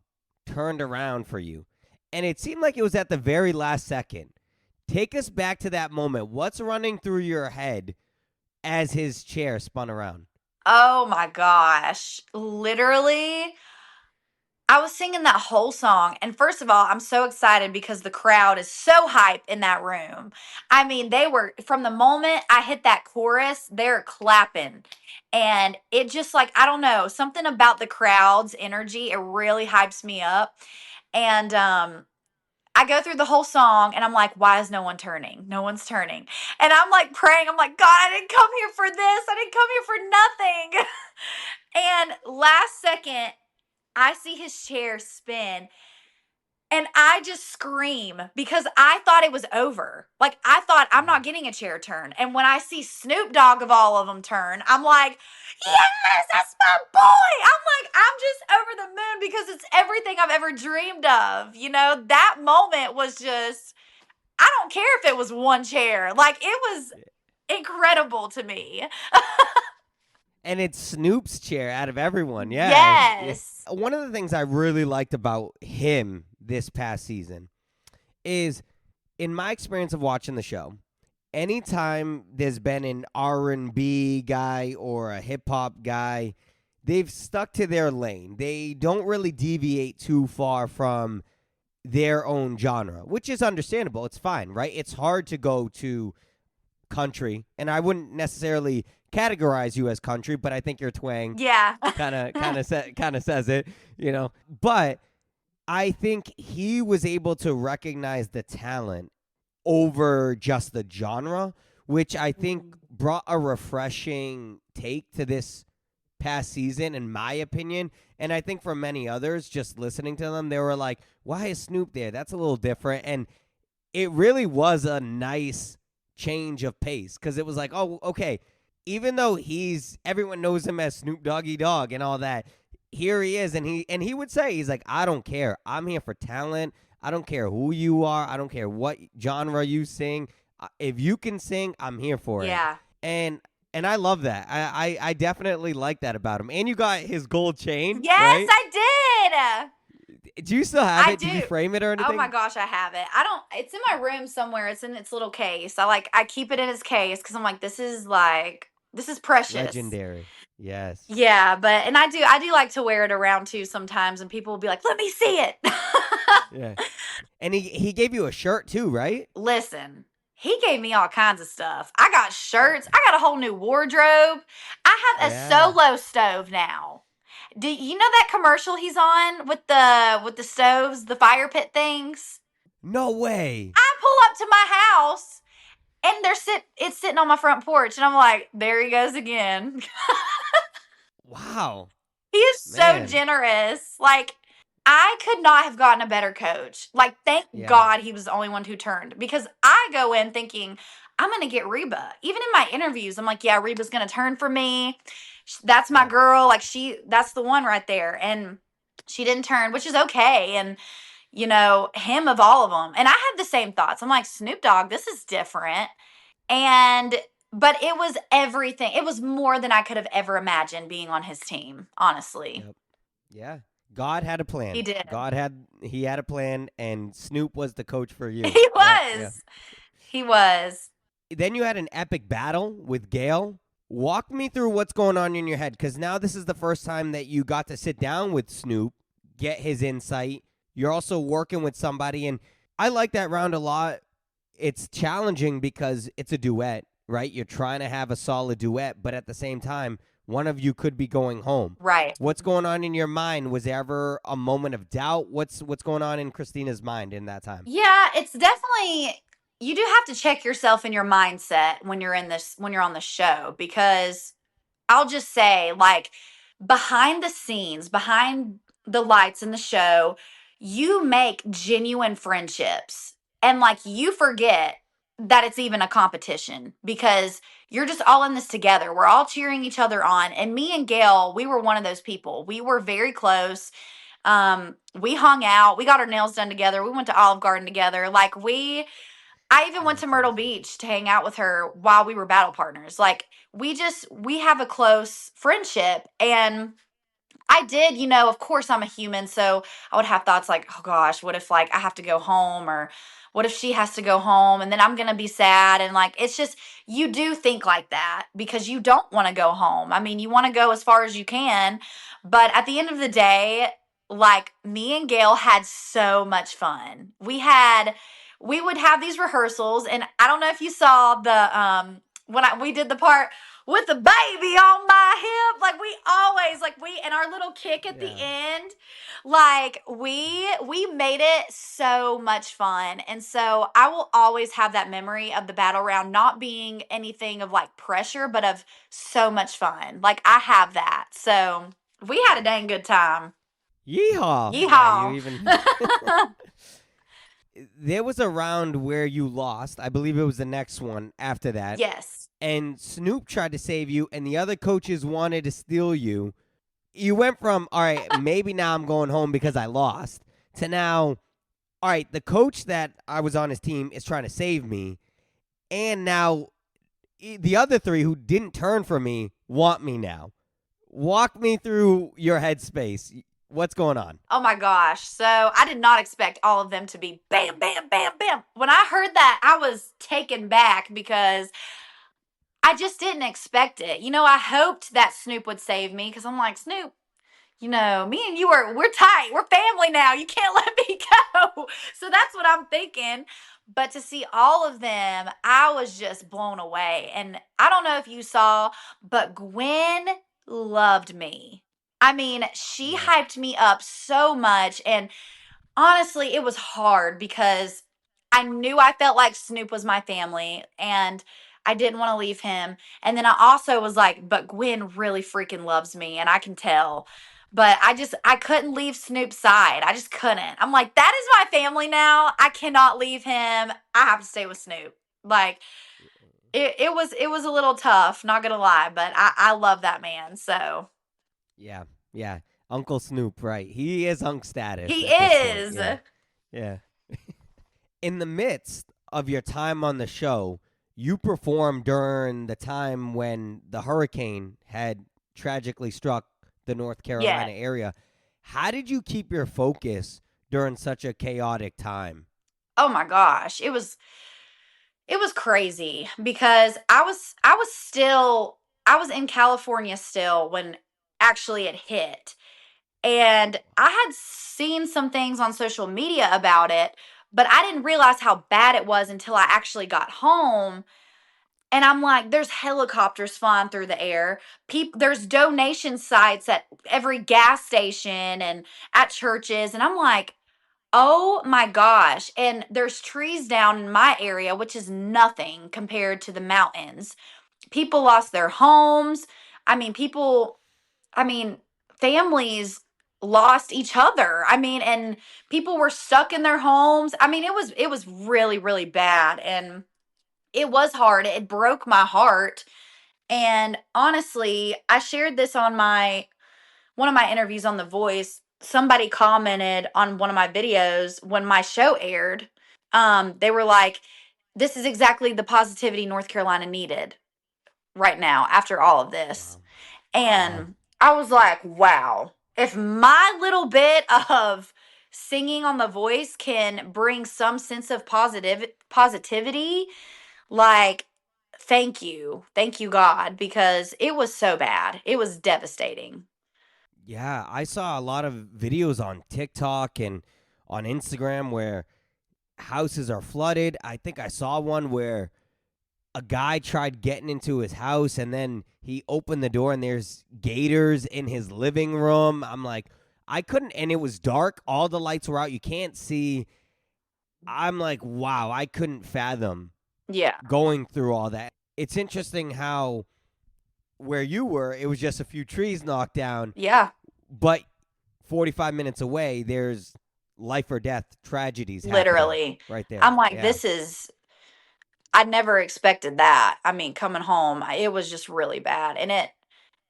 turned around for you, and it seemed like it was at the very last second. Take us back to that moment. What's running through your head as his chair spun around? Oh my gosh. Literally, I was singing that whole song. And first of all, I'm so excited because the crowd is so hype in that room. I mean, they were, from the moment I hit that chorus, they're clapping. And it just like, I don't know, something about the crowd's energy, it really hypes me up. And I go through the whole song and I'm like, why is no one turning? No one's turning. And I'm like praying. I'm like, God, I didn't come here for this. I didn't come here for nothing. And last second, I see his chair spin and I just scream because I thought it was over. Like, I thought I'm not getting a chair turn. And when I see Snoop Dogg of all of them turn, I'm like, yes, that's my boy. I'm just over the moon because it's everything I've ever dreamed of. You know, that moment was just, I don't care if it was one chair. Like, it was incredible to me. And it's Snoop's chair out of everyone. Yeah. Yes. One of the things I really liked about him this past season is, in my experience of watching the show, anytime there's been an R&B guy or a hip-hop guy, they've stuck to their lane. They don't really deviate too far from their own genre, which is understandable. It's fine, right? It's hard to go to country, and I wouldn't necessarily categorize you as country, but I think your twang kind of says it, you know. But I think he was able to recognize the talent over just the genre, which I think brought a refreshing take to this past season, in my opinion. And I think for many others, just listening to them, they were like, why is Snoop there? That's a little different. And it really was a nice change of pace, because it was like, oh, okay, even though everyone knows him as Snoop Doggy Dogg and all that, here he is, and he would say, he's like, I don't care. I'm here for talent. I don't care who you are. I don't care what genre you sing. If you can sing, I'm here for it. Yeah. And I love that. I definitely like that about him. And you got his gold chain. Yes, right? I did. Do you still have I it? do. Did you frame it or anything? Oh my gosh, I have it. It's in my room somewhere. It's in its little case. I keep it in its case because I'm like, this is precious. Legendary. Yes. Yeah, and I do like to wear it around too sometimes, and people will be like, let me see it. Yeah. And he gave you a shirt too, right? Listen, he gave me all kinds of stuff. I got shirts. I got a whole new wardrobe. I have a solo stove now. Do you know that commercial he's on with the stoves, the fire pit things? No way. I pull up to my house and it's sitting on my front porch, and I'm like, there he goes again. Wow. He is so generous. Like, I could not have gotten a better coach. Like, thank God he was the only one who turned, because I go in thinking, I'm going to get Reba. Even in my interviews, I'm like, yeah, Reba's going to turn for me. That's my girl. Like, that's the one right there. And she didn't turn, which is okay. And, you know, him of all of them. And I had the same thoughts. I'm like, Snoop Dogg, this is different. But it was everything. It was more than I could have ever imagined being on his team, honestly. Yep. Yeah. God had a plan. He did. He had a plan, and Snoop was the coach for you. He was. Yeah. He was. Then you had an epic battle with Gail. Walk me through what's going on in your head, because now this is the first time that you got to sit down with Snoop, get his insight. You're also working with somebody, and I like that round a lot. It's challenging because it's a duet, right? You're trying to have a solid duet, but at the same time, one of you could be going home. Right. What's going on in your mind? Was there ever a moment of doubt? What's going on in Christina's mind in that time? Yeah, it's definitely, you do have to check yourself in your mindset when you're on the show, because I'll just say, like, behind the scenes, behind the lights in the show, you make genuine friendships. And like, you forget that it's even a competition, because you're just all in this together. We're all cheering each other on. And me and Gail, we were one of those people. We were very close. We hung out. We got our nails done together. We went to Olive Garden together. Like, I even went to Myrtle Beach to hang out with her while we were battle partners. Like, we have a close friendship. And I did, of course I'm a human. So I would have thoughts like, oh gosh, what if like I have to go home, or what if she has to go home and then I'm going to be sad? And like, it's just, you do think like that because you don't want to go home. I mean, you want to go as far as you can. But at the end of the day, like, me and Gail had so much fun. We would have these rehearsals, and I don't know if you saw the we did the part with the baby on my hip. Like, we always, like, and our little kick at the end, like, we made it so much fun. And so I will always have that memory of the battle round not being anything of like pressure, but of so much fun. Like, I have that. So we had a dang good time. Yeehaw. Yeehaw. Yeah, there was a round where you lost. I believe it was the next one after that. Yes. And Snoop tried to save you, and the other coaches wanted to steal you. You went from, all right, maybe now I'm going home because I lost, to now, all right, the coach that I was on his team is trying to save me, and now the other three who didn't turn for me want me now. Walk me through your headspace. What's going on? Oh my gosh. So I did not expect all of them to be bam, bam, bam, bam. When I heard that, I was taken back because I just didn't expect it. I hoped that Snoop would save me, because I'm like, Snoop, me and you we're tight. We're family now. You can't let me go. So that's what I'm thinking. But to see all of them, I was just blown away. And I don't know if you saw, but Gwen loved me. I mean, she hyped me up so much. And honestly, it was hard because I knew I felt like Snoop was my family and I didn't want to leave him. And then I also was like, but Gwen really freaking loves me, and I can tell. But I couldn't leave Snoop's side. I just couldn't. I'm like, that is my family now. I cannot leave him. I have to stay with Snoop. Like, it was a little tough, not gonna lie, but I love that man. So yeah, Uncle Snoop, right? He is Unc status. He is. Yeah. In the midst of your time on the show, you performed during the time when the hurricane had tragically struck the North Carolina area. How did you keep your focus during such a chaotic time? Oh my gosh, it was crazy because I was in California still when actually it hit. And I had seen some things on social media about it, but I didn't realize how bad it was until I actually got home. And I'm like, there's helicopters flying through the air. There's donation sites at every gas station and at churches. And I'm like, oh my gosh. And there's trees down in my area, which is nothing compared to the mountains. People lost their homes. Families lost each other. And people were stuck in their homes. It was really, really bad. And it was hard. It broke my heart. And honestly, I shared this on one of my interviews on The Voice. Somebody commented on one of my videos when my show aired. They were like, this is exactly the positivity North Carolina needed right now after all of this. Wow. And I was like, wow, if my little bit of singing on The Voice can bring some sense of positivity, like, thank you, God, because it was so bad. It was devastating. Yeah, I saw a lot of videos on TikTok and on Instagram where houses are flooded. I think I saw one where a guy tried getting into his house, and then he opened the door and there's gators in his living room. I'm like, I couldn't, and it was dark. All the lights were out. You can't see. I'm like, wow, I couldn't fathom Yeah. going through all that. It's interesting how where you were, it was just a few trees knocked down. Yeah. But 45 minutes away, there's life or death tragedies happening Literally. right there. I'm like, Yeah. I never expected that. I mean, coming home, it was just really bad. And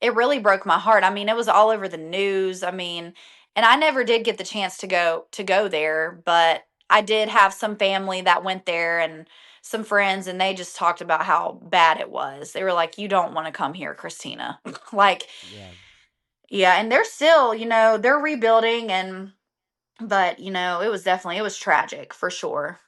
it really broke my heart. I mean, it was all over the news. I mean, and I never did get the chance to go there, but I did have some family that went there and some friends, and they just talked about how bad it was. They were like, "You don't want to come here, Christina." Like, Yeah. yeah, and they're still, they're rebuilding, but it was tragic for sure.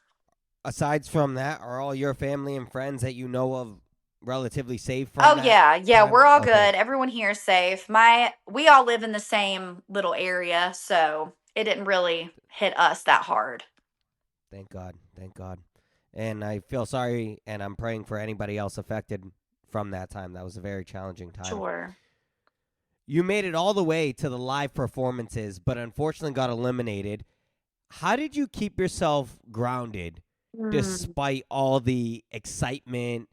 Aside from that, are all your family and friends that you know of relatively safe from Oh that yeah, time? we're all Okay. good. Everyone here is safe. We all live in the same little area, so it didn't really hit us that hard. Thank God. Thank God. And I feel sorry, and I'm praying for anybody else affected from that time. That was a very challenging time. Sure. You made it all the way to the live performances, but unfortunately got eliminated. How did you keep yourself grounded despite all the excitement,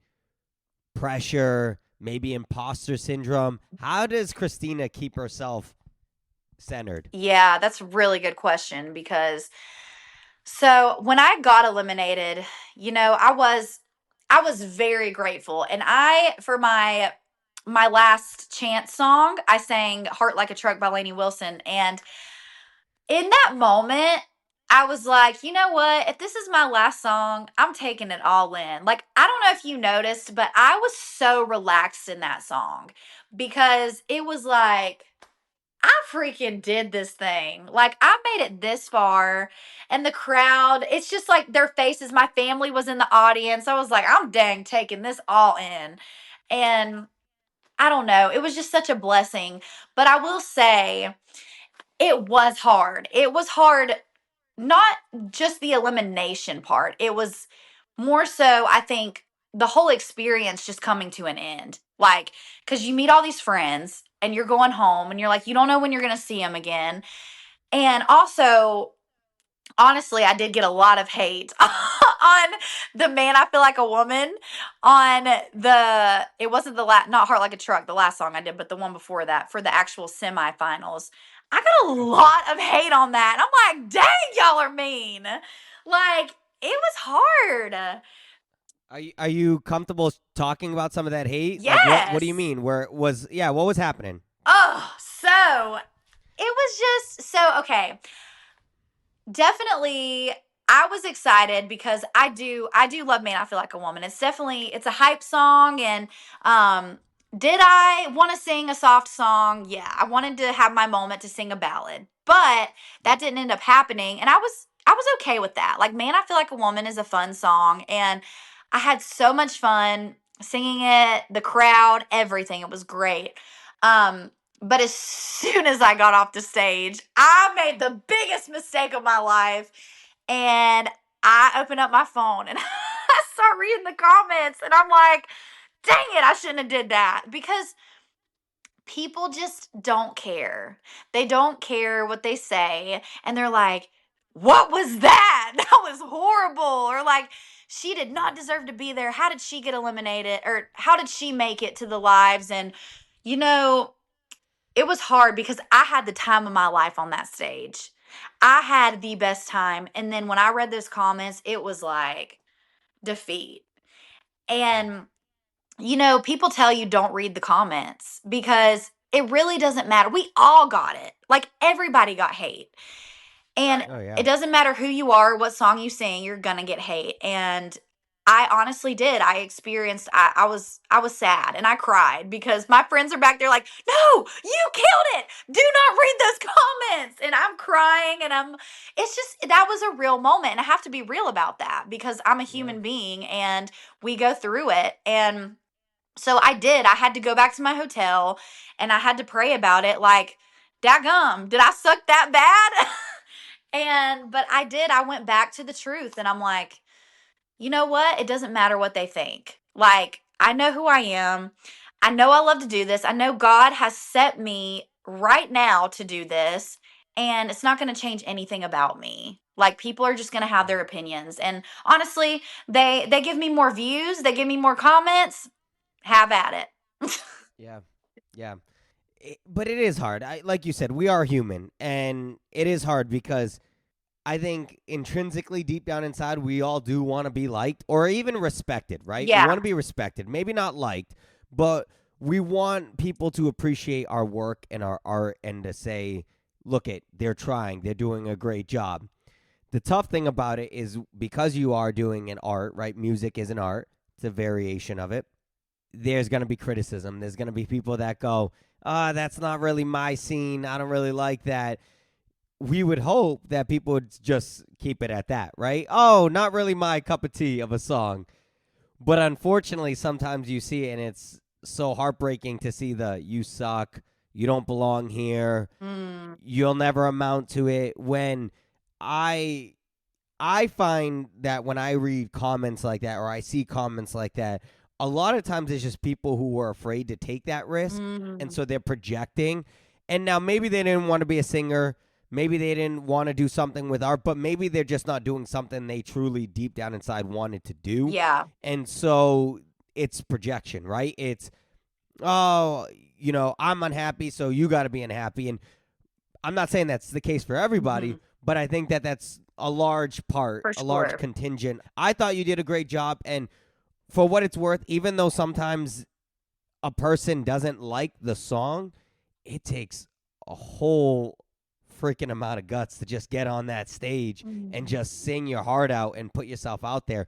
pressure, maybe imposter syndrome? How does Christina keep herself centered? Yeah, that's a really good question because so when I got eliminated, I was very grateful, and for my last chance song, I sang "Heart Like a Truck" by Lainey Wilson, and in that moment, I was like, you know what? If this is my last song, I'm taking it all in. Like, I don't know if you noticed, but I was so relaxed in that song because it was like, I freaking did this thing. Like, I made it this far, and the crowd, it's just like their faces. My family was in the audience. I was like, I'm dang taking this all in. And I don't know. It was just such a blessing. But I will say, it was hard. It was hard, not just the elimination part. It was more so, I think, the whole experience just coming to an end. Like, because you meet all these friends and you're going home and you're like, you don't know when you're going to see them again. And also, honestly, I did get a lot of hate on the Man I Feel Like a Woman, on it wasn't not Heart Like a Truck, the last song I did, but the one before that for the actual semifinals. I got a lot of hate on that. I'm like, dang, y'all are mean. Like, it was hard. Are you comfortable talking about some of that hate? Yes. Like what do you mean? What was happening? Oh, so it was just okay. Definitely I was excited because I do love Man I Feel Like a Woman. It's a hype song, and did I want to sing a soft song? Yeah, I wanted to have my moment to sing a ballad. But that didn't end up happening, and I was okay with that. Like, Man I Feel Like a Woman is a fun song, and I had so much fun singing it, the crowd, everything. It was great. But as soon as I got off the stage, I made the biggest mistake of my life. And I opened up my phone and I start reading the comments. And I'm like, dang it, I shouldn't have did that. Because people just don't care. They don't care what they say. And they're like, what was that? That was horrible. Or like, she did not deserve to be there. How did she get eliminated? Or how did she make it to the lives? And, it was hard because I had the time of my life on that stage. I had the best time. And then when I read those comments, it was like defeat. And, people tell you don't read the comments because it really doesn't matter. We all got it. Like, everybody got hate. And it doesn't matter who you are, what song you sing, you're going to get hate. And I honestly did. I was sad and I cried because my friends are back there like, no, you killed it. Do not read those comments. And I'm crying, and that was a real moment. And I have to be real about that because I'm a human being and we go through it. And so I had to go back to my hotel and I had to pray about it. Like, dadgum, did I suck that bad? But I did. I went back to the truth, and I'm like, you know what? It doesn't matter what they think. Like, I know who I am. I know I love to do this. I know God has set me right now to do this, and it's not going to change anything about me. Like, people are just going to have their opinions. And honestly, they give me more views, they give me more comments. Have at it. Yeah. Yeah. But it is hard. Like you said, we are human, and it is hard because I think intrinsically, deep down inside, we all do want to be liked or even respected, right? We Yeah. want to be respected, maybe not liked, but we want people to appreciate our work and our art and to say, look they're trying, they're doing a great job. The tough thing about it is because you are doing an art, right? Music is an art. It's a variation of it. There's going to be criticism. There's going to be people that go, that's not really my scene. I don't really like that. We would hope that people would just keep it at that, right? Oh, not really my cup of tea of a song. But unfortunately, sometimes you see it, and it's so heartbreaking to see you suck, you don't belong here, you'll never amount to it. When I find that when I read comments like that or I see comments like that, a lot of times it's just people who are afraid to take that risk, and so they're projecting. And now maybe they didn't want to be a singer, maybe they didn't want to do something with art, but maybe they're just not doing something they truly deep down inside wanted to do. Yeah. And so it's projection, right? It's, I'm unhappy, so you got to be unhappy. And I'm not saying that's the case for everybody, but I think that that's a large part, For a large sure. contingent. I thought you did a great job, and for what it's worth, even though sometimes a person doesn't like the song, it takes a whole freaking amount of guts to just get on that stage and just sing your heart out and put yourself out there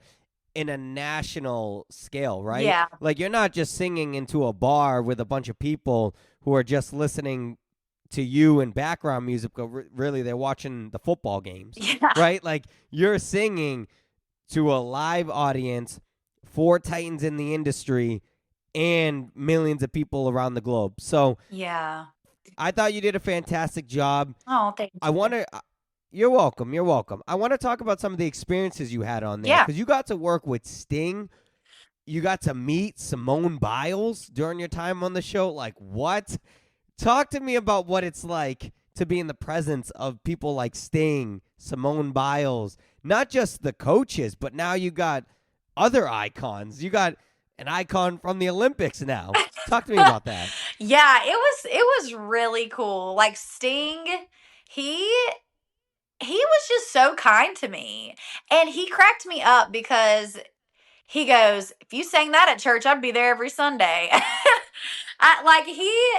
in a national scale, right? Yeah. Like, you're not just singing into a bar with a bunch of people who are just listening to you and background music, but really they're watching the football games, Yeah. right? Like, you're singing to a live audience for titans in the industry and millions of people around the globe. So Yeah. I thought you did a fantastic job. Oh, thank you. You're welcome. You're welcome. I want to talk about some of the experiences you had on there. Yeah. Because you got to work with Sting. You got to meet Simone Biles during your time on the show. Like, what? Talk to me about what it's like to be in the presence of people like Sting, Simone Biles, not just the coaches, but now you got other icons. You got an icon from the Olympics now. Talk to me about that. Yeah, it was really cool. Like, Sting, he was just so kind to me. And he cracked me up because he goes, "If you sang that at church, I'd be there every Sunday."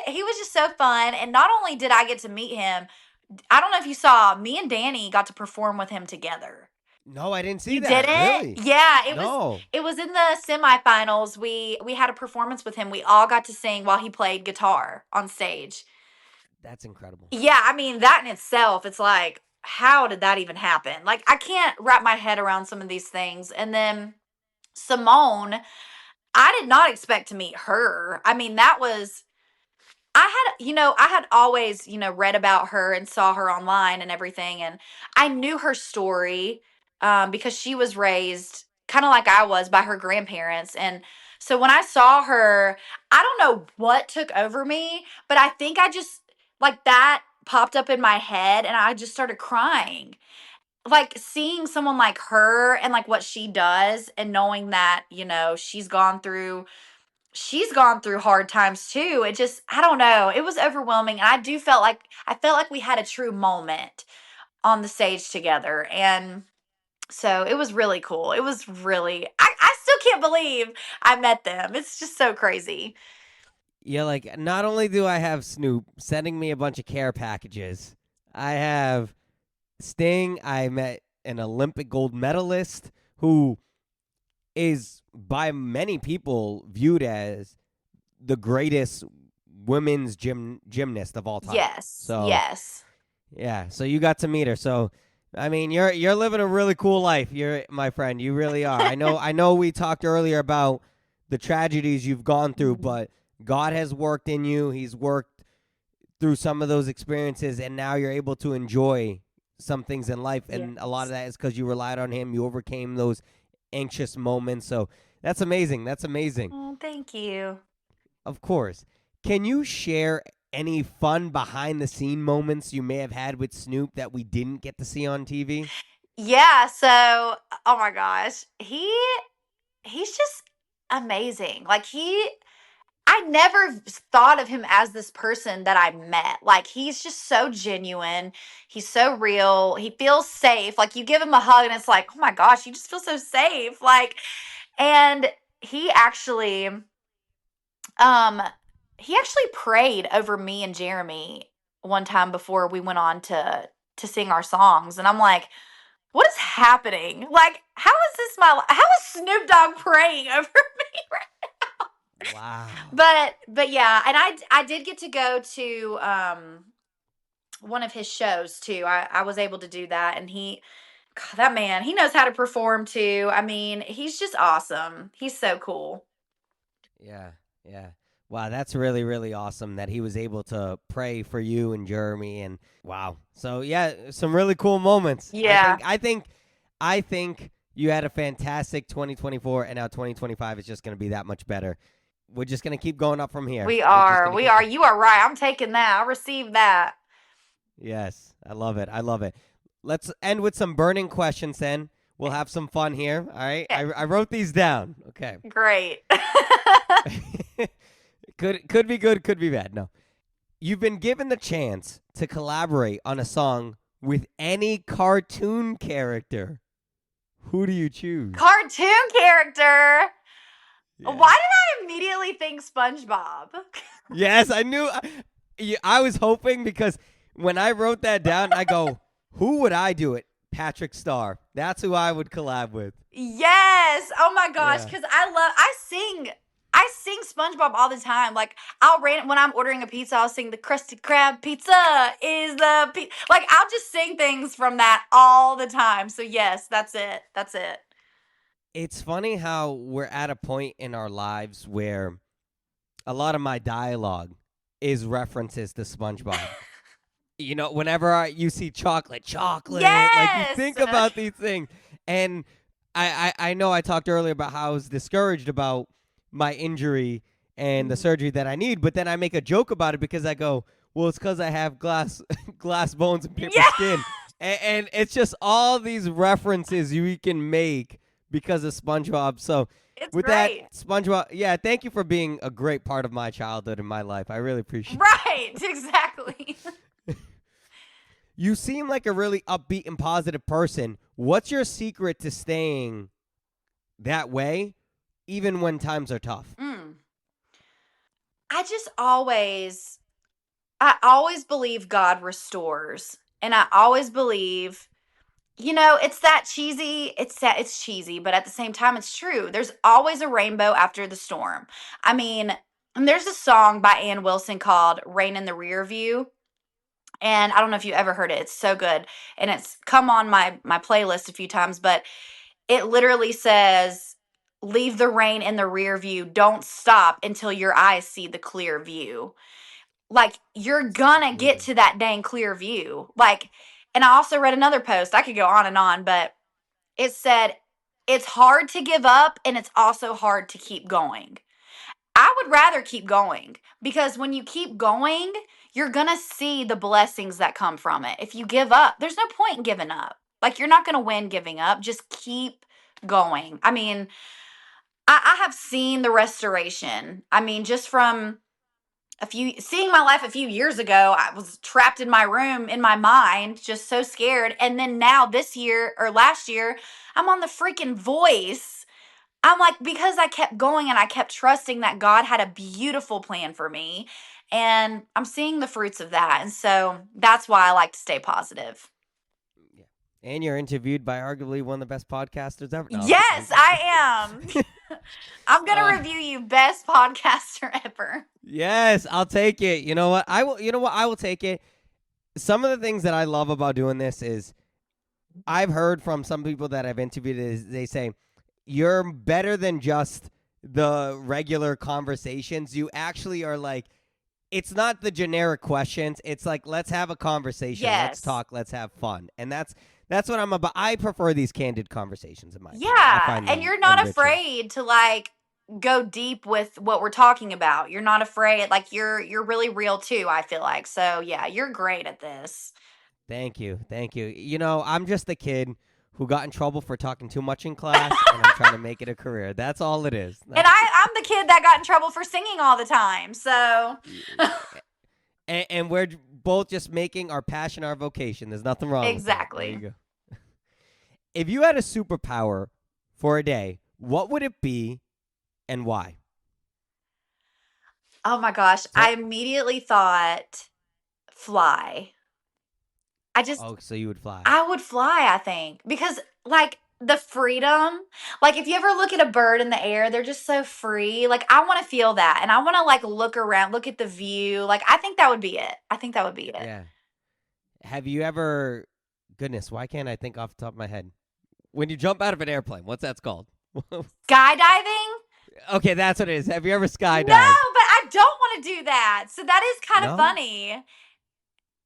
He was just so fun. And not only did I get to meet him, I don't know if you saw, me and Danny got to perform with him together. No, I didn't see You that. didn't? Really? Yeah, No. it was in the semifinals. We had a performance with him. We all got to sing while he played guitar on stage. That's incredible. Yeah, I mean, that in itself, it's like, how did that even happen? Like, I can't wrap my head around some of these things. And then Simone, I did not expect to meet her. I mean, I had always, read about her and saw her online and everything. And I knew her story because she was raised kind of like I was by her grandparents. And so when I saw her, I don't know what took over me, but I think I just, like, that popped up in my head and I just started crying. Like, seeing someone like her and like what she does and knowing that, she's gone through hard times too. It just, I don't know. It was overwhelming. And I felt like we had a true moment on the stage together. And so it was really cool. It was really, I still can't believe I met them. It's just so crazy. Yeah, like, not only do I have Snoop sending me a bunch of care packages, I have Sting. I met an Olympic gold medalist who is by many people viewed as the greatest women's gymnast of all time. Yes. So, yes. Yeah, so you got to meet her. So, I mean, you're living a really cool life. You're my friend. You really are. I know we talked earlier about the tragedies you've gone through, but God has worked in you. He's worked through some of those experiences, and now you're able to enjoy some things in life. And a lot of that is because you relied on him. You overcame those anxious moments. So That's amazing. That's amazing. Oh, thank you. Of course. Can you share any fun behind the scene moments you may have had with Snoop that we didn't get to see on TV? Yeah, so oh my gosh. He's just amazing. Like I never thought of him as this person that I met. Like he's just so genuine. He's so real. He feels safe. Like you give him a hug and it's like, "Oh my gosh, you just feel so safe." Like and um he actually prayed over me and Jeremy one time before we went on to sing our songs and I'm like, "What is happening? Like how is this how is Snoop Dogg praying over me right?" Wow. But yeah, and I did get to go to one of his shows too. I was able to do that and God, that man, he knows how to perform too. I mean, he's just awesome. He's so cool. Yeah, yeah. Wow, that's really, really awesome that he was able to pray for you and Jeremy, and wow. So yeah, some really cool moments. Yeah. I think you had a fantastic 2024, and now 2025 is just going to be that much better. We're just going to keep going up from here. We are. You are right. I'm taking that. I'll receive that. Yes, I love it. I love it. Let's end with some burning questions then. We'll have some fun here. All right. I wrote these down. Okay. Great. Could be good, could be bad. No. You've been given the chance to collaborate on a song with any cartoon character. Who do you choose? Cartoon character. Yeah. Why did I immediately think SpongeBob? Yes, I knew. I was hoping because when I wrote that down, I go, who would I do it? Patrick Star. That's who I would collab with. Yes. Oh my gosh, because I sing SpongeBob all the time. Like when I'm ordering a pizza, I'll sing the Krusty Krab pizza is the like I'll just sing things from that all the time. So yes, that's it. That's it. It's funny how we're at a point in our lives where a lot of my dialogue is references to SpongeBob. You know, whenever you see chocolate, Yes! like you think about these things. And I know I talked earlier about how I was discouraged about my injury and the surgery that I need, but then I make a joke about it because I go, well, it's because I have glass bones and paper skin. And it's just all these references you can make because of SpongeBob. So It's with great. that, SpongeBob, yeah, thank you for being a great part of my childhood and my life. I really appreciate it. Right, exactly. You seem like a really upbeat and positive person. What's your secret to staying that way, even when times are tough? I always believe God restores. And I always believe, it's cheesy, but at the same time, it's true. There's always a rainbow after the storm. I mean, and there's a song by Ann Wilson called Rain in the Rear View. And I don't know if you ever heard it. It's so good. And it's come on my playlist a few times, but it literally says, leave the rain in the rear view. Don't stop until your eyes see the clear view. Like, you're gonna get to that dang clear view. Like, and I also read another post. I could go on and on, but it said, it's hard to give up and it's also hard to keep going. I would rather keep going because when you keep going, you're going to see the blessings that come from it. If you give up, there's no point in giving up. Like, you're not going to win giving up. Just keep going. I mean, I have seen the restoration. I mean, just from seeing my life a few years ago, I was trapped in my room, in my mind, just so scared. And then now this year or last year, I'm on the freaking Voice. I'm like, because I kept going and I kept trusting that God had a beautiful plan for me. And I'm seeing the fruits of that. And so that's why I like to stay positive. Yeah. And you're interviewed by arguably one of the best podcasters ever. No, yes, I am. I'm going to review you best podcaster ever. Yes, I'll take it. You know what? I will take it. Some of the things that I love about doing this is I've heard from some people that I've interviewed is they say, you're better than just the regular conversations. You actually are like, it's not the generic questions. It's like, let's have a conversation. Yes. Let's talk. Let's have fun. And that's That's what I'm about. I prefer these candid conversations in my opinion. I Yeah, find and them you're not enriching. afraid to like go deep with what we're talking about. You're not afraid. Like you're really real too, I feel like. So, yeah, you're great at this. Thank you. Thank you. You know, I'm just the kid who got in trouble for talking too much in class, and I'm trying to make it a career. That's all it is. And I'm the kid that got in trouble for singing all the time. So, And we're both just making our passion our vocation. There's nothing wrong with that. There you exactly. go. If you had a superpower for a day, what would it be and why? Oh my gosh, So, I immediately thought fly. I just oh, so you would fly. I would fly, I think, because like the freedom, like if you ever look at a bird in the air, they're just so free. Like I want to feel that and I want to like look around, look at the view. Like I think that would be it. I think that would be it. Yeah. Have you ever, goodness, why can't I think off the top of my head? When you jump out of an airplane, what's that called? Skydiving? Okay, that's what it is. Have you ever No, skydived? but I don't want to do that. So that is kind of No? funny.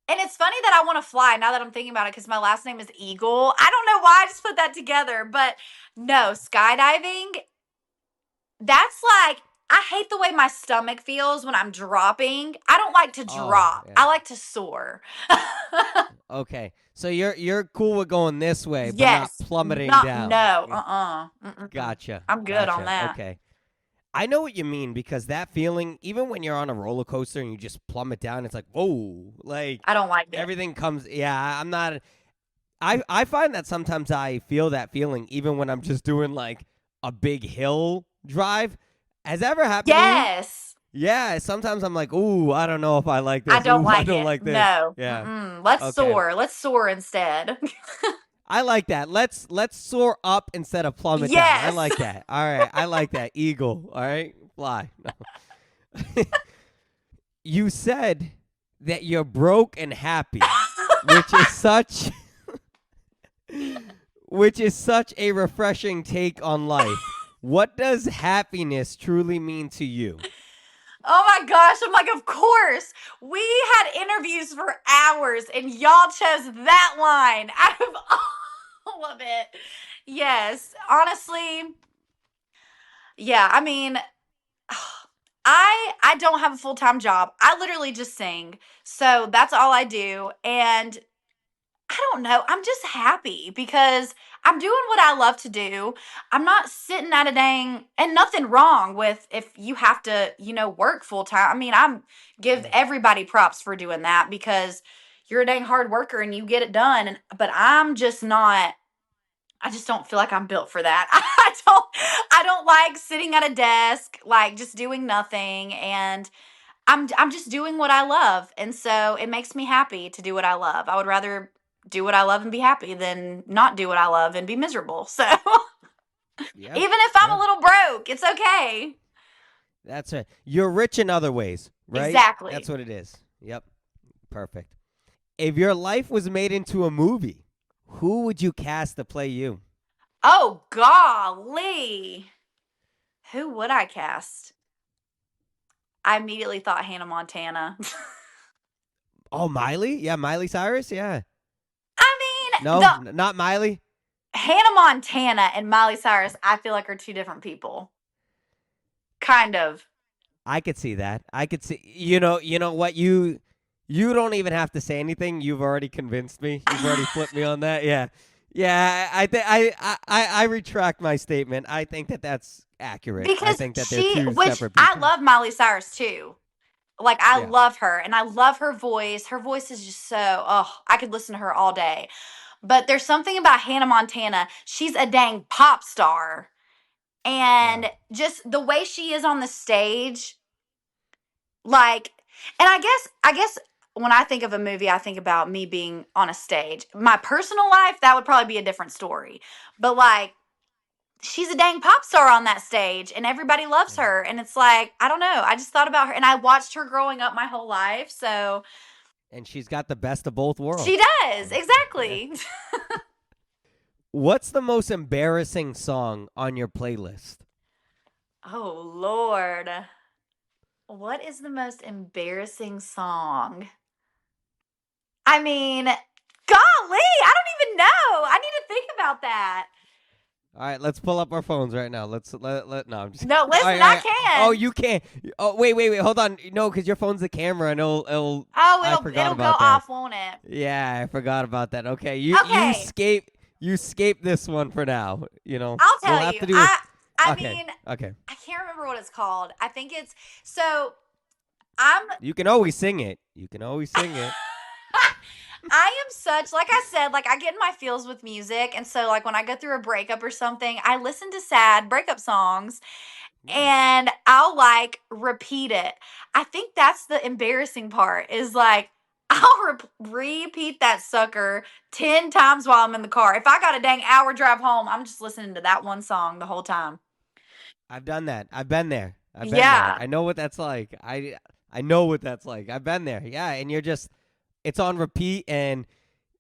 And it's funny that I want to fly now that I'm thinking about it because my last name is Eagle. I don't know why I just put that together, but no, skydiving, that's like, I hate the way my stomach feels when I'm dropping. I don't like to Oh, drop. yeah. I like to soar. Okay. So you're cool with going this way, but not Yes. plummeting Not, down. no. Mm. Gotcha. I'm good on Gotcha. that. Okay. I know what you mean because that feeling, even when you're on a roller coaster and you just plummet down, it's like, whoa, like I don't like it. everything comes. Yeah, I'm not. I find that sometimes I feel that feeling even when I'm just doing like a big hill drive. Has that ever happened to you? Yes. Yeah, sometimes I'm like, ooh, I don't know if I like this. I don't Ooh, like I don't it. like this. No. Yeah. Let's Okay. soar. Let's soar instead. I like that. Let's soar up instead of plummet down. I Yes. like that. All right. I like that. Eagle. All right. Fly. No. You said that you're broke and happy, which is such a refreshing take on life. What does happiness truly mean to you? Oh my gosh, I'm like, of course. We had interviews for hours and y'all chose that line out of all of it. Yes, honestly. Yeah, I mean, I don't have a full-time job. I literally just sing. So that's all I do. And I don't know. I'm just happy because I'm doing what I love to do. I'm not sitting at a dang, and nothing wrong with if you have to, work full time. I mean, give Yeah. everybody props for doing that because you're a dang hard worker and you get it done. But I'm just not. I just don't feel like I'm built for that. I don't like sitting at a desk, like just doing nothing. And I'm just doing what I love. And so it makes me happy to do what I love. I would rather do what I love and be happy than not do what I love and be miserable. So Yeah. even if I'm Yeah. a little broke, it's okay. That's right. You're rich in other ways, right? Exactly. That's what it is. Yep. Perfect. If your life was made into a movie, who would you cast to play you? Oh, golly. Who would I cast? I immediately thought Hannah Montana. Oh, Miley? Yeah, Miley Cyrus? Yeah. I mean, No, not Miley? Hannah Montana and Miley Cyrus, I feel like are two different people. Kind of. I could see that. I could see. You know what? You don't even have to say anything. You've already convinced me. You've already flipped me on that. Yeah. Yeah, I retract my statement. I think that's accurate. I Because think that they're two which separate people. I love Miley Cyrus too. Like I Yeah. love her and I love her voice. Her voice is just so, I could listen to her all day. But there's something about Hannah Montana. She's a dang pop star. And just the way she is on the stage, like, and I guess when I think of a movie, I think about me being on a stage. My personal life, that would probably be a different story. But like, she's a dang pop star on that stage and everybody loves her. And it's like, I don't know. I just thought about her and I watched her growing up my whole life. So And she's got the best of both worlds. she does. Exactly. What's the most embarrassing song on your playlist? Oh, Lord. What is the most embarrassing song? I mean, Golly, I don't even know. I need to think about that. All right, let's pull up our phones right now. Let's let no. I'm just, No, listen, all right, I can. Oh, you can't. Oh, wait. Hold on. No, because your phone's the camera, and it'll. I forgot it'll go about that. off, won't it? Yeah, I forgot about that. Okay, you escape this one for now. You know, I'll tell we'll have you. to do it. I Okay, mean, okay. I can't remember what it's called. I think it's You can always sing it. You can always sing it. I am such, like I said, like I get in my feels with music. And so like when I go through a breakup or something, I listen to sad breakup songs and I'll like repeat it. I think that's the embarrassing part is like I'll repeat that sucker 10 times while I'm in the car. If I got a dang hour drive home, I'm just listening to that one song the whole time. I've done that. I've been there. Yeah. I know what that's like. I know what that's like. I've been there. Yeah, and it's on repeat, and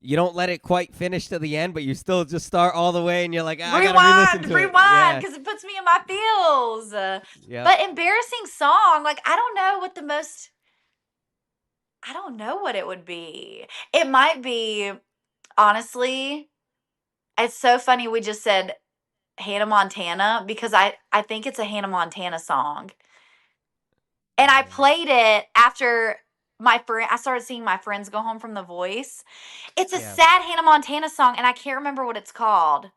you don't let it quite finish to the end, but you still just start all the way, and you're like, I gotta re-listen to rewind, because it puts me in my feels. Yeah. But embarrassing song, like I don't know what it would be. It might be, honestly, it's so funny we just said Hannah Montana because I think it's a Hannah Montana song. And I played it after I started seeing my friends go home from The Voice. It's a sad Hannah Montana song, and I can't remember what it's called.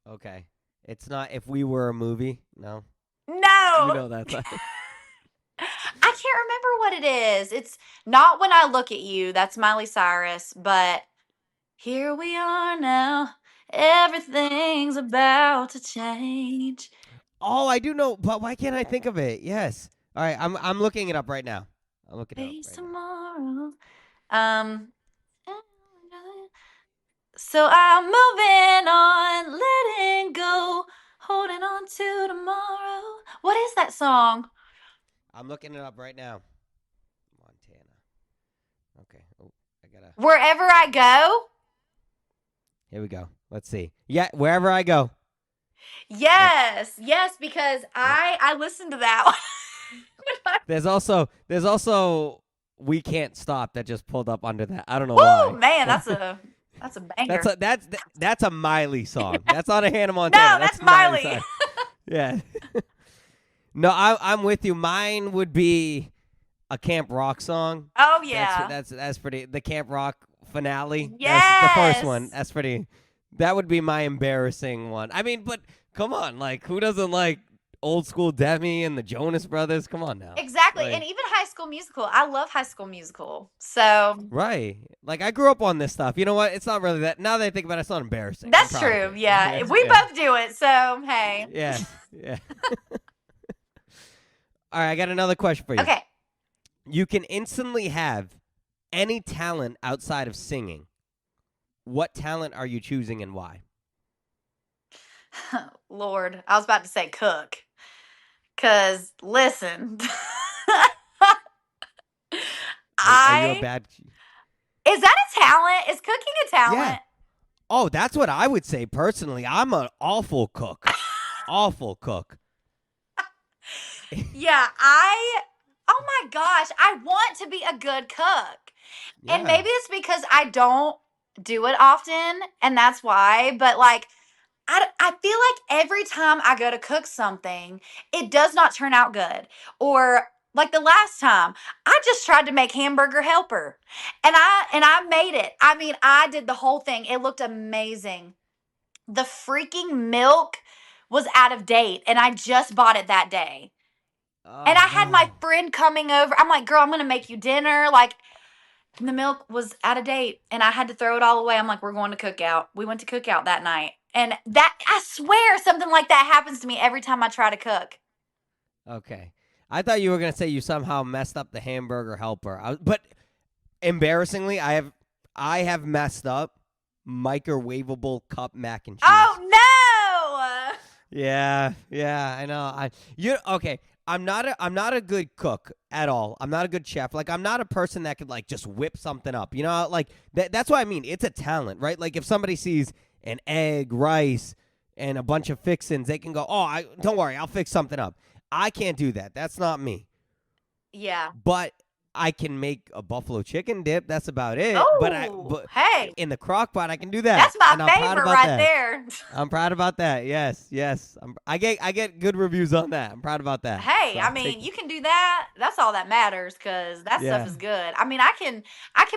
Okay. It's not If We Were a Movie? No. No. You know that. I can't remember what it is. It's not When I Look at You. That's Miley Cyrus. But here we are now. Everything's about to change. Oh, I do know, but why can't I think of it? Yes. All right, I'm looking it up right now. I'll look it up right tomorrow. So I'm moving on, letting go, holding on to tomorrow. What is that song? I'm looking it up right now. Montana. Okay. Oh, I gotta. Wherever I Go. Here we go. Let's see. Yeah, Wherever I Go. Yes, because I listened to that one. There's also We Can't Stop that just pulled up under that. I don't know why. Oh man, that's a banger. That's a Miley song. That's not a Hannah Montana. No, that's Miley. Yeah. No, I'm with you. Mine would be a Camp Rock song. Oh yeah. That's pretty. The Camp Rock finale. Yes. That's the first one. That's pretty. That would be my embarrassing one. I mean, but come on, like who doesn't like old school Demi and the Jonas Brothers? Come on now. Exactly. Like, and even High School Musical. I love High School Musical. So right. Like I grew up on this stuff. You know what? It's not really that. Now that I think about it, it's not embarrassing. That's true. Yeah. We both do it. So hey. Yeah. All right, I got another question for you. Okay. You can instantly have any talent outside of singing. What talent are you choosing and why? Lord, I was about to say cook. Cause listen, Are you a bad? Is that a talent? Is cooking a talent? Yeah. Oh, that's what I would say personally. I'm an awful cook. Awful cook. Yeah, oh my gosh, I want to be a good cook. Yeah. And maybe it's because I don't do it often, and that's why, but like, I feel like every time I go to cook something, it does not turn out good. Or like the last time, I just tried to make hamburger helper, and I made it. I mean, I did the whole thing. It looked amazing. The freaking milk was out of date, and I just bought it that day. Oh, and I had my friend coming over. I'm like, girl, I'm going to make you dinner. Like, the milk was out of date, and I had to throw it all away. I'm like, we're going to Cookout. We went to Cookout that night. And that, I swear, something like that happens to me every time I try to cook. Okay. I thought you were going to say you somehow messed up the hamburger helper. But embarrassingly, I have messed up microwavable cup mac and cheese. Oh, no! Yeah, I know. Okay. I'm not a good cook at all. I'm not a good chef. Like, I'm not a person that could, like, just whip something up. You know, like, that's what I mean. It's a talent, right? Like, if somebody sees an egg, rice, and a bunch of fixins, they can go, don't worry, I'll fix something up. I can't do that. That's not me. Yeah. But I can make a buffalo chicken dip. That's about it. But hey, in the crock pot, I can do that. that's my and I'm proud favorite about right that. there. I'm proud about that. Yes. I get good reviews on that. I'm proud about that. Hey, So I mean, you can do that. That's all that matters because that stuff is good. I mean, I can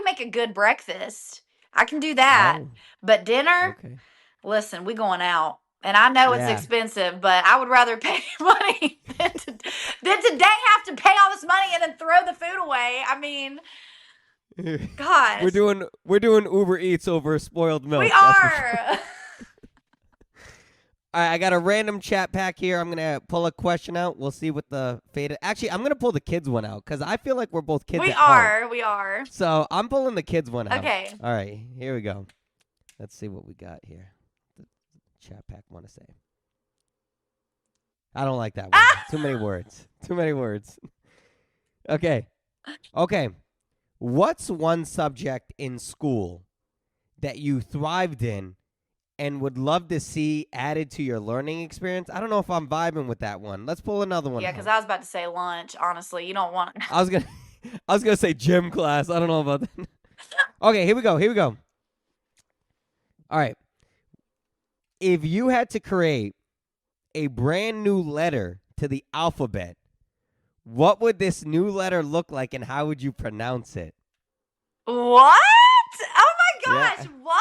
make a good breakfast. I can do that. Oh, But dinner, okay. listen, we going out. And I know it's Yeah. expensive, but I would rather pay money than today have to pay all this money and then throw the food away. I mean, gosh. We're doing Uber Eats over spoiled milk. We that's for are. sure. All right, I got a random chat pack here. I'm gonna pull a question out. We'll see what the fate. Actually, I'm gonna pull the kids one out because I feel like we're both kids. We at heart. are. We are. So I'm pulling the kids one out. Okay. All right, here we go. Let's see what we got here. The chat pack want to say. I don't like that one. Too many words. Too many words. Okay. What's one subject in school that you thrived in and would love to see added to your learning experience? I don't know if I'm vibing with that one. Let's pull another one. Yeah, because I was about to say lunch. Honestly, you don't want. I was gonna say gym class. I don't know about that. Okay, here we go. All right. If you had to create a brand new letter to the alphabet, what would this new letter look like and how would you pronounce it? What? Oh my gosh, Yeah. what?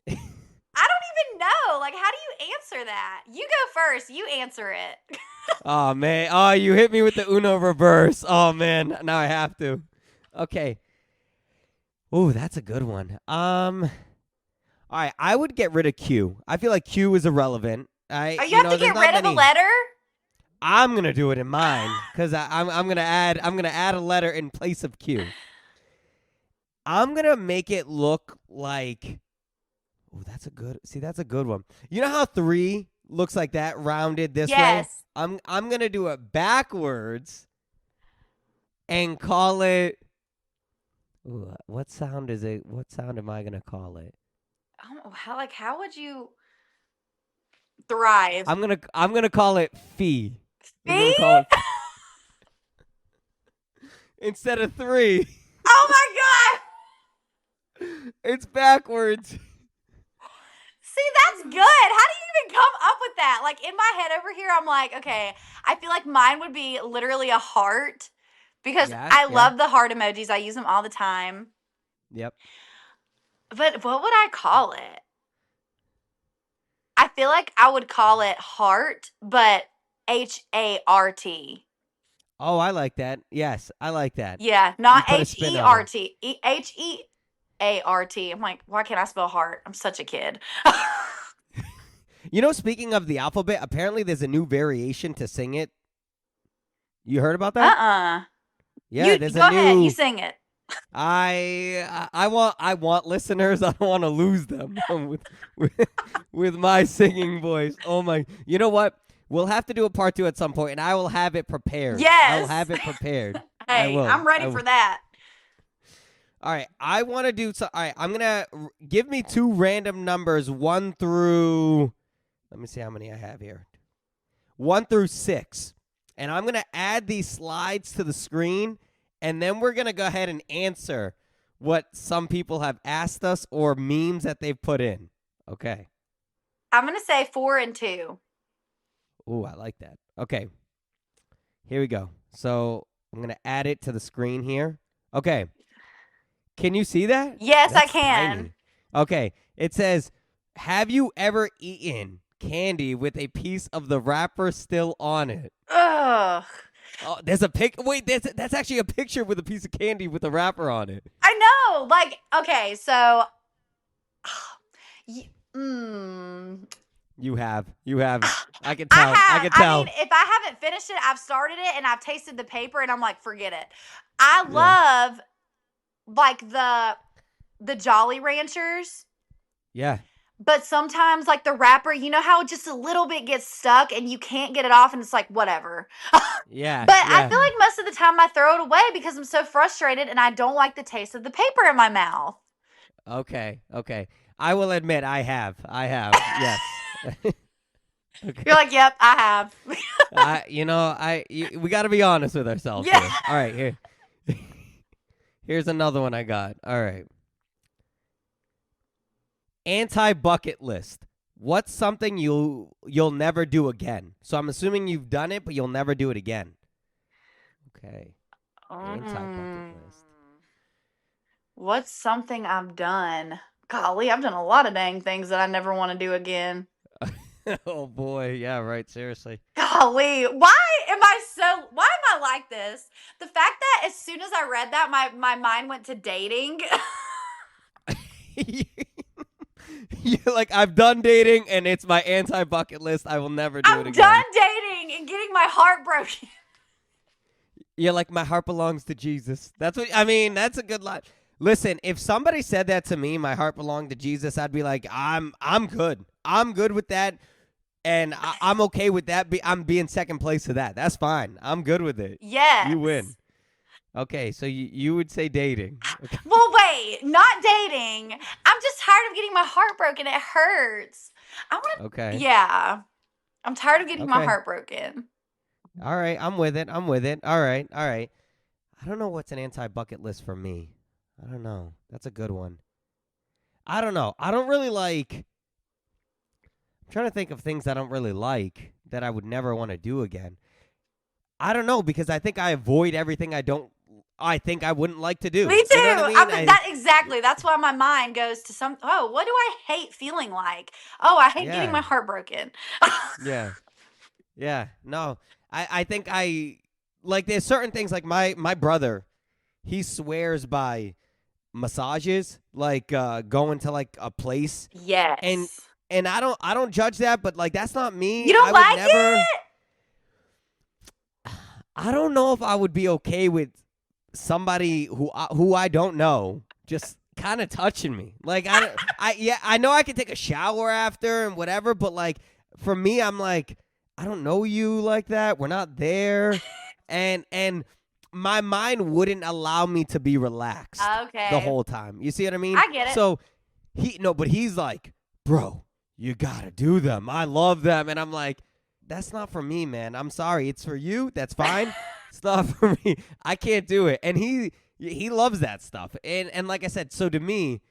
I don't even know. Like, how do you answer that? You go first. You answer it. Oh, man. Oh, you hit me with the Uno reverse. Oh, man. Now I have to. Okay. Ooh, that's a good one. All right, I would get rid of Q. I feel like Q is irrelevant. You have to get rid of a letter? I'm gonna do it in mine because I'm gonna add a letter in place of Q. I'm gonna make it look like. Oh, that's a good one. You know how 3 looks like that, rounded this way? Yes. I'm gonna do it backwards and call it. Ooh, what sound is it? What sound am I gonna call it? How would you thrive? I'm gonna call it Fee. Fee? Instead of 3. Oh my god! It's backwards. See, that's good. How do you even come up with that? Like, in my head over here, I'm like, okay, I feel like mine would be literally a heart because I love the heart emojis. I use them all the time. Yep. But what would I call it? I feel like I would call it heart, but HART. Oh, I like that. Yes, I like that. Yeah, not You put a spin on HERT. HEART. I'm like, why can't I spell heart? I'm such a kid. You know, speaking of the alphabet, apparently there's a new variation to sing it. You heard about that? Yeah, there's go a new. ahead, you sing it. I want listeners. I don't want to lose them with my singing voice. Oh my! You know what? We'll have to do a part 2 at some point, and I will have it prepared. Yes, I will have it prepared. Hey, I'm ready for that. All right, I want to do so. All right, I'm gonna give me 2 random numbers, 1 through. Let me see how many I have here. 1 through 6, and I'm gonna add these slides to the screen. And then we're going to go ahead and answer what some people have asked us or memes that they've put in. Okay. I'm going to say 4 and 2. Ooh, I like that. Okay. Here we go. So I'm going to add it to the screen here. Okay. Can you see that? Yes, That's I can. tiny. Okay. It says, have you ever eaten candy with a piece of the wrapper still on it? Ugh. Oh, there's a Wait, that's actually a picture with a piece of candy with a wrapper on it. I know. Like, okay, so. You have. I can tell. I can tell. I mean, if I haven't finished it, I've started it and I've tasted the paper and I'm like, forget it. I love like the Jolly Ranchers. Yeah. But sometimes, like, the wrapper, you know how just a little bit gets stuck and you can't get it off and it's like, whatever. Yeah. But I feel like most of the time I throw it away because I'm so frustrated and I don't like the taste of the paper in my mouth. Okay. I will admit I have. Yes. Okay. You're like, yep, I have. We got to be honest with ourselves. Yeah. Here. All right, here. Here's another one I got. All right. Anti-bucket list. What's something you'll never do again? So I'm assuming you've done it, but you'll never do it again. Okay. Anti-bucket list. What's something I've done? Golly, I've done a lot of dang things that I never want to do again. Oh boy, yeah, right. Seriously. Golly, why am I like this? The fact that as soon as I read that, my mind went to dating. You're like, I've done dating, and it's my anti-bucket list. I will never do it again. I'm done dating and getting my heart broken. You're like, my heart belongs to Jesus. That's a good line. Listen, if somebody said that to me, my heart belonged to Jesus, I'd be like, I'm good. I'm good with that, and I'm okay with that. I'm being second place to that. That's fine. I'm good with it. Yes. You win. Okay, so you would say dating. Okay. Well, wait, not dating. I'm just tired of getting my heart broken. It hurts. Okay. Yeah. I'm tired of getting my Okay. heart broken. All right, I'm with it. All right. I don't know what's an anti-bucket list for me. I don't know. That's a good one. I don't know. I don't really like. I'm trying to think of things I don't really like that I would never want to do again. I don't know, because I think I avoid everything I think I wouldn't like to do. Me too. You know what I mean? Exactly. That's why my mind goes to what do I hate feeling like? Oh, I hate getting my heart broken. Yeah. Yeah. No. I think there's certain things, like my brother, he swears by massages, like going to like a place. Yes. And I don't judge that, but like that's not me. You don't like it? I don't know if I would be okay with somebody who I don't know just kind of touching me. Like I know I can take a shower after and whatever, but like for me, I'm like, I don't know you like that. We're not there, and my mind wouldn't allow me to be relaxed the whole time. You see what I mean? I get it. So but he's like, bro, you gotta do them. I love them, and I'm like, that's not for me, man. I'm sorry. It's for you. That's fine. It's not for me. I can't do it. And he loves that stuff. And like I said, so to me,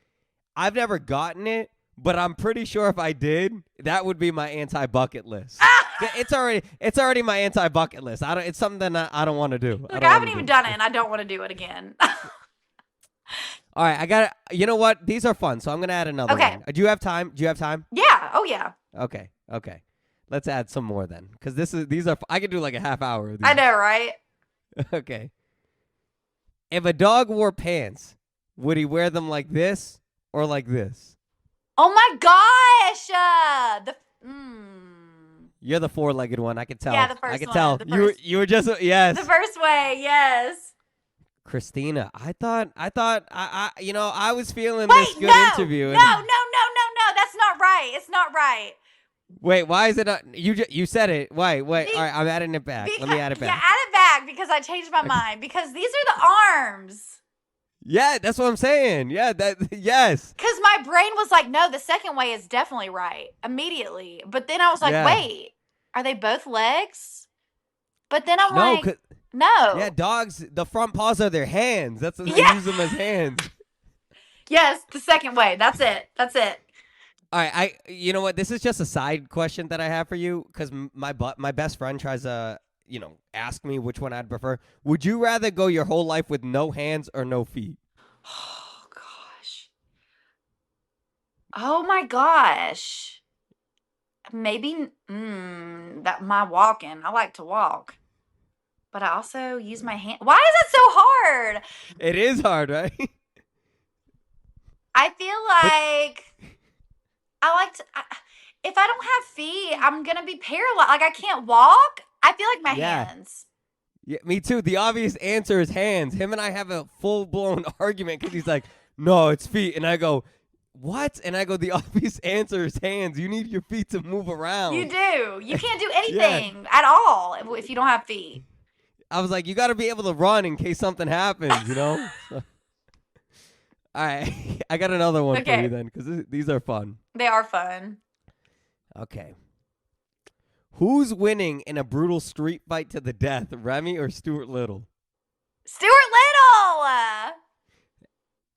I've never gotten it, but I'm pretty sure if I did, that would be my anti-bucket list. It's already my anti-bucket list. It's something that I don't want to do. Look, I haven't even done it, and I don't want to do it again. All right, I got it. You know what? These are fun, so I'm gonna add another one. Do you have time? Yeah. Oh yeah. Okay. Let's add some more then, because these are. I could do like a half hour. I know, right? Okay. If a dog wore pants, would he wear them like this or like this? Oh my gosh! You're the four-legged one. I can tell. Yeah, the first one. I can tell. You were just yes. The first way, yes. Christina, I thought I was feeling Wait, this good interview. No. That's not right. It's not right. Wait, why is it not? You said it. Wait. All right, I'm adding it back. Let me add it back. Yeah, add it back because I changed my mind. Because these are the arms. Yeah, that's what I'm saying. Yeah, yes. Because my brain was like, no, the second way is definitely right immediately. But then I was like, wait, are they both legs? But then I'm like, no. Yeah, dogs, the front paws are their hands. That's what they use them as hands. Yes, the second way. That's it. All right, you know what? This is just a side question that I have for you, because my best friend tries to, ask me which one I'd prefer. Would you rather go your whole life with no hands or no feet? Oh gosh. Oh my gosh. Maybe that my walking. I like to walk, but I also use my hand. Why is it so hard? It is hard, right? I feel like I like to. If I don't have feet, I'm gonna be paralyzed. Like I can't walk. I feel like my hands. Yeah, me too. The obvious answer is hands. Him and I have a full-blown argument because he's like, no, it's feet. And I go, what? And I go, the obvious answer is hands. You need your feet to move around. You do. You can't do anything at all if you don't have feet. I was like, you got to be able to run in case something happens, All right. I got another one for you then, because these are fun. They are fun. Okay. Who's winning in a brutal street fight to the death, Remy or Stuart Little? Stuart Little.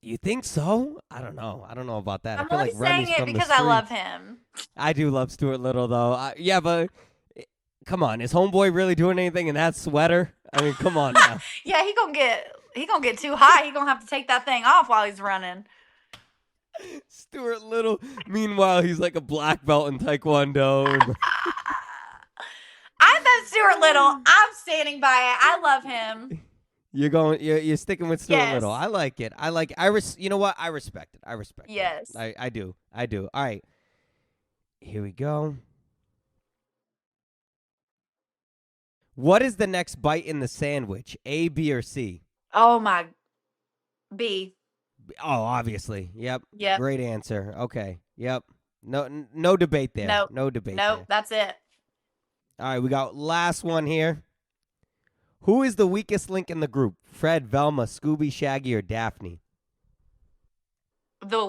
You think so? I don't know. I don't know about that. I'm I feel only like saying Remy's it from the because I love streets. him. I do love Stuart Little, though. Yeah, but come on. Is Homeboy really doing anything in that sweater? I mean, come on now. Yeah, he gonna get too high. He gonna have to take that thing off while he's running. Stuart Little. Meanwhile, he's like a black belt in Taekwondo. I love Stuart Little. I'm standing by it. I love him. You're sticking with Stuart Yes. Little. I like it. You know what? I respect it. Yes. I do. All right. Here we go. What is the next bite in the sandwich? A, B, or C? Oh my. B. Oh, obviously. Yep. Yep. Great answer. Okay. Yep. No debate there. Nope. No debate Nope. there. That's it. All right, we got last one here. Who is the weakest link in the group? Fred, Velma, Scooby, Shaggy, or Daphne? The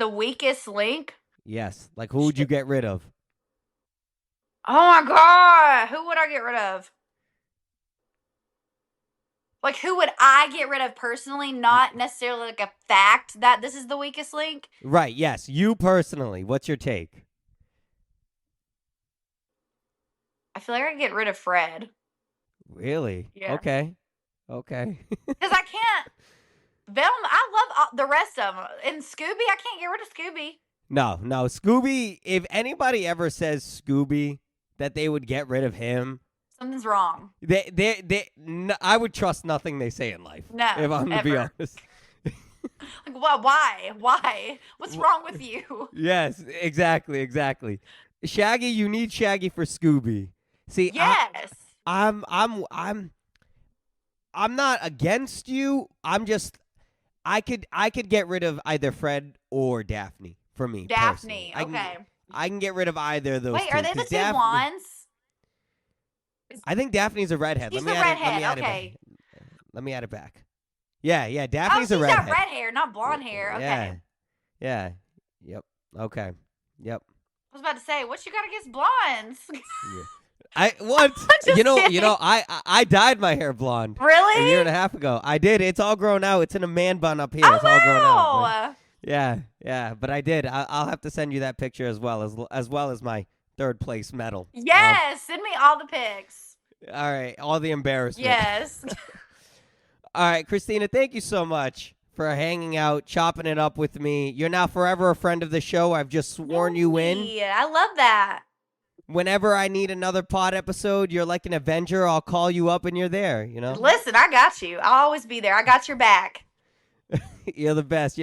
weakest link. Yes. Like, who would you get rid of? Oh my god. Who would I get rid of? Like, who would I get rid of personally? Not necessarily like a fact that this is the weakest link. Right, yes. You personally. What's your take? I feel like I could get rid of Fred. Really? Yeah. Okay. Because I can't. Velma, I love the rest of them. And Scooby, I can't get rid of Scooby. No. Scooby, if anybody ever says Scooby that they would get rid of him, Something's wrong. I would trust nothing they say in life. No, if I'm to be ever. honest. Like, why? What's wrong with you? Yes, exactly. Shaggy, you need Shaggy for Scooby. See, Yes. I'm not against you. I'm just I could get rid of either Fred or Daphne for me. Daphne, personally. okay. I can get rid of either of those. Wait, two, are they the 'cause two ones? I think Daphne's a redhead. She's let me the add redhead, it, okay. Let me add it back. Yeah, Oh, Daphne's she's a redhead. got red hair, not blonde hair. Okay. Yeah. Yep. Okay. Yep. I was about to say, what you got against blondes? What? Just kidding. I dyed my hair blonde. Really? A year and a half ago. I did. It's all grown out. It's in a man bun up here. Oh, It's all grown out. wow. Yeah. But I did. I'll have to send you that picture as well as my third place medal. Yes, send me all the pics. All right. All the embarrassment. Yes. All right, Christina, thank you so much for hanging out, chopping it up with me. You're now forever a friend of the show. I've just sworn you in. Yeah, I love that. Whenever I need another pod episode, you're like an Avenger. I'll call you up and you're there, you know? Listen, I got you. I'll always be there. I got your back. You're the best.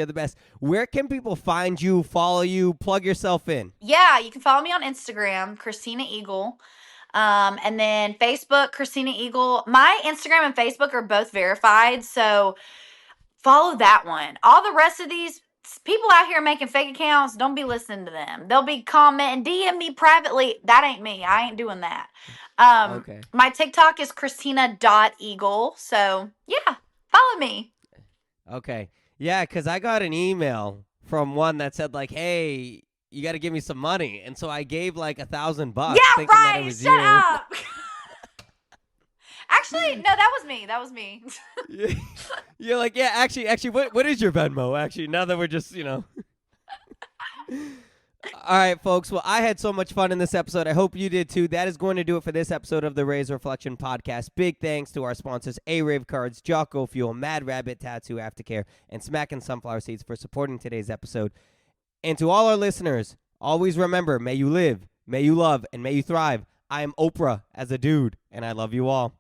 Where can people find you, follow you, plug yourself in? Yeah, you can follow me on Instagram, Christina Eagle. And then Facebook, Christina Eagle. My Instagram and Facebook are both verified, so follow that one. All the rest of these people out here making fake accounts, don't be listening to them. They'll be commenting, DM me privately. That ain't me. I ain't doing that. Okay. My TikTok is Christina.Eagle. So yeah, follow me. Okay. Yeah, because I got an email from one that said like, hey, you got to give me some money. And so I gave like $1,000 Yeah, thinking that it right. was Shut you. up. Actually, no, that was me. You're like, yeah, actually, what is your Venmo? Actually, now that we're just, All right, folks. Well, I had so much fun in this episode. I hope you did too. That is going to do it for this episode of the Reyes Reflection Podcast. Big thanks to our sponsors, ARAVE Cards, Jocko Fuel, Mad Rabbit Tattoo Aftercare, and SMACKIN Sunflower Seeds for supporting today's episode. And to all our listeners, always remember, may you live, may you love, and may you thrive. I am Oprah as a dude, and I love you all.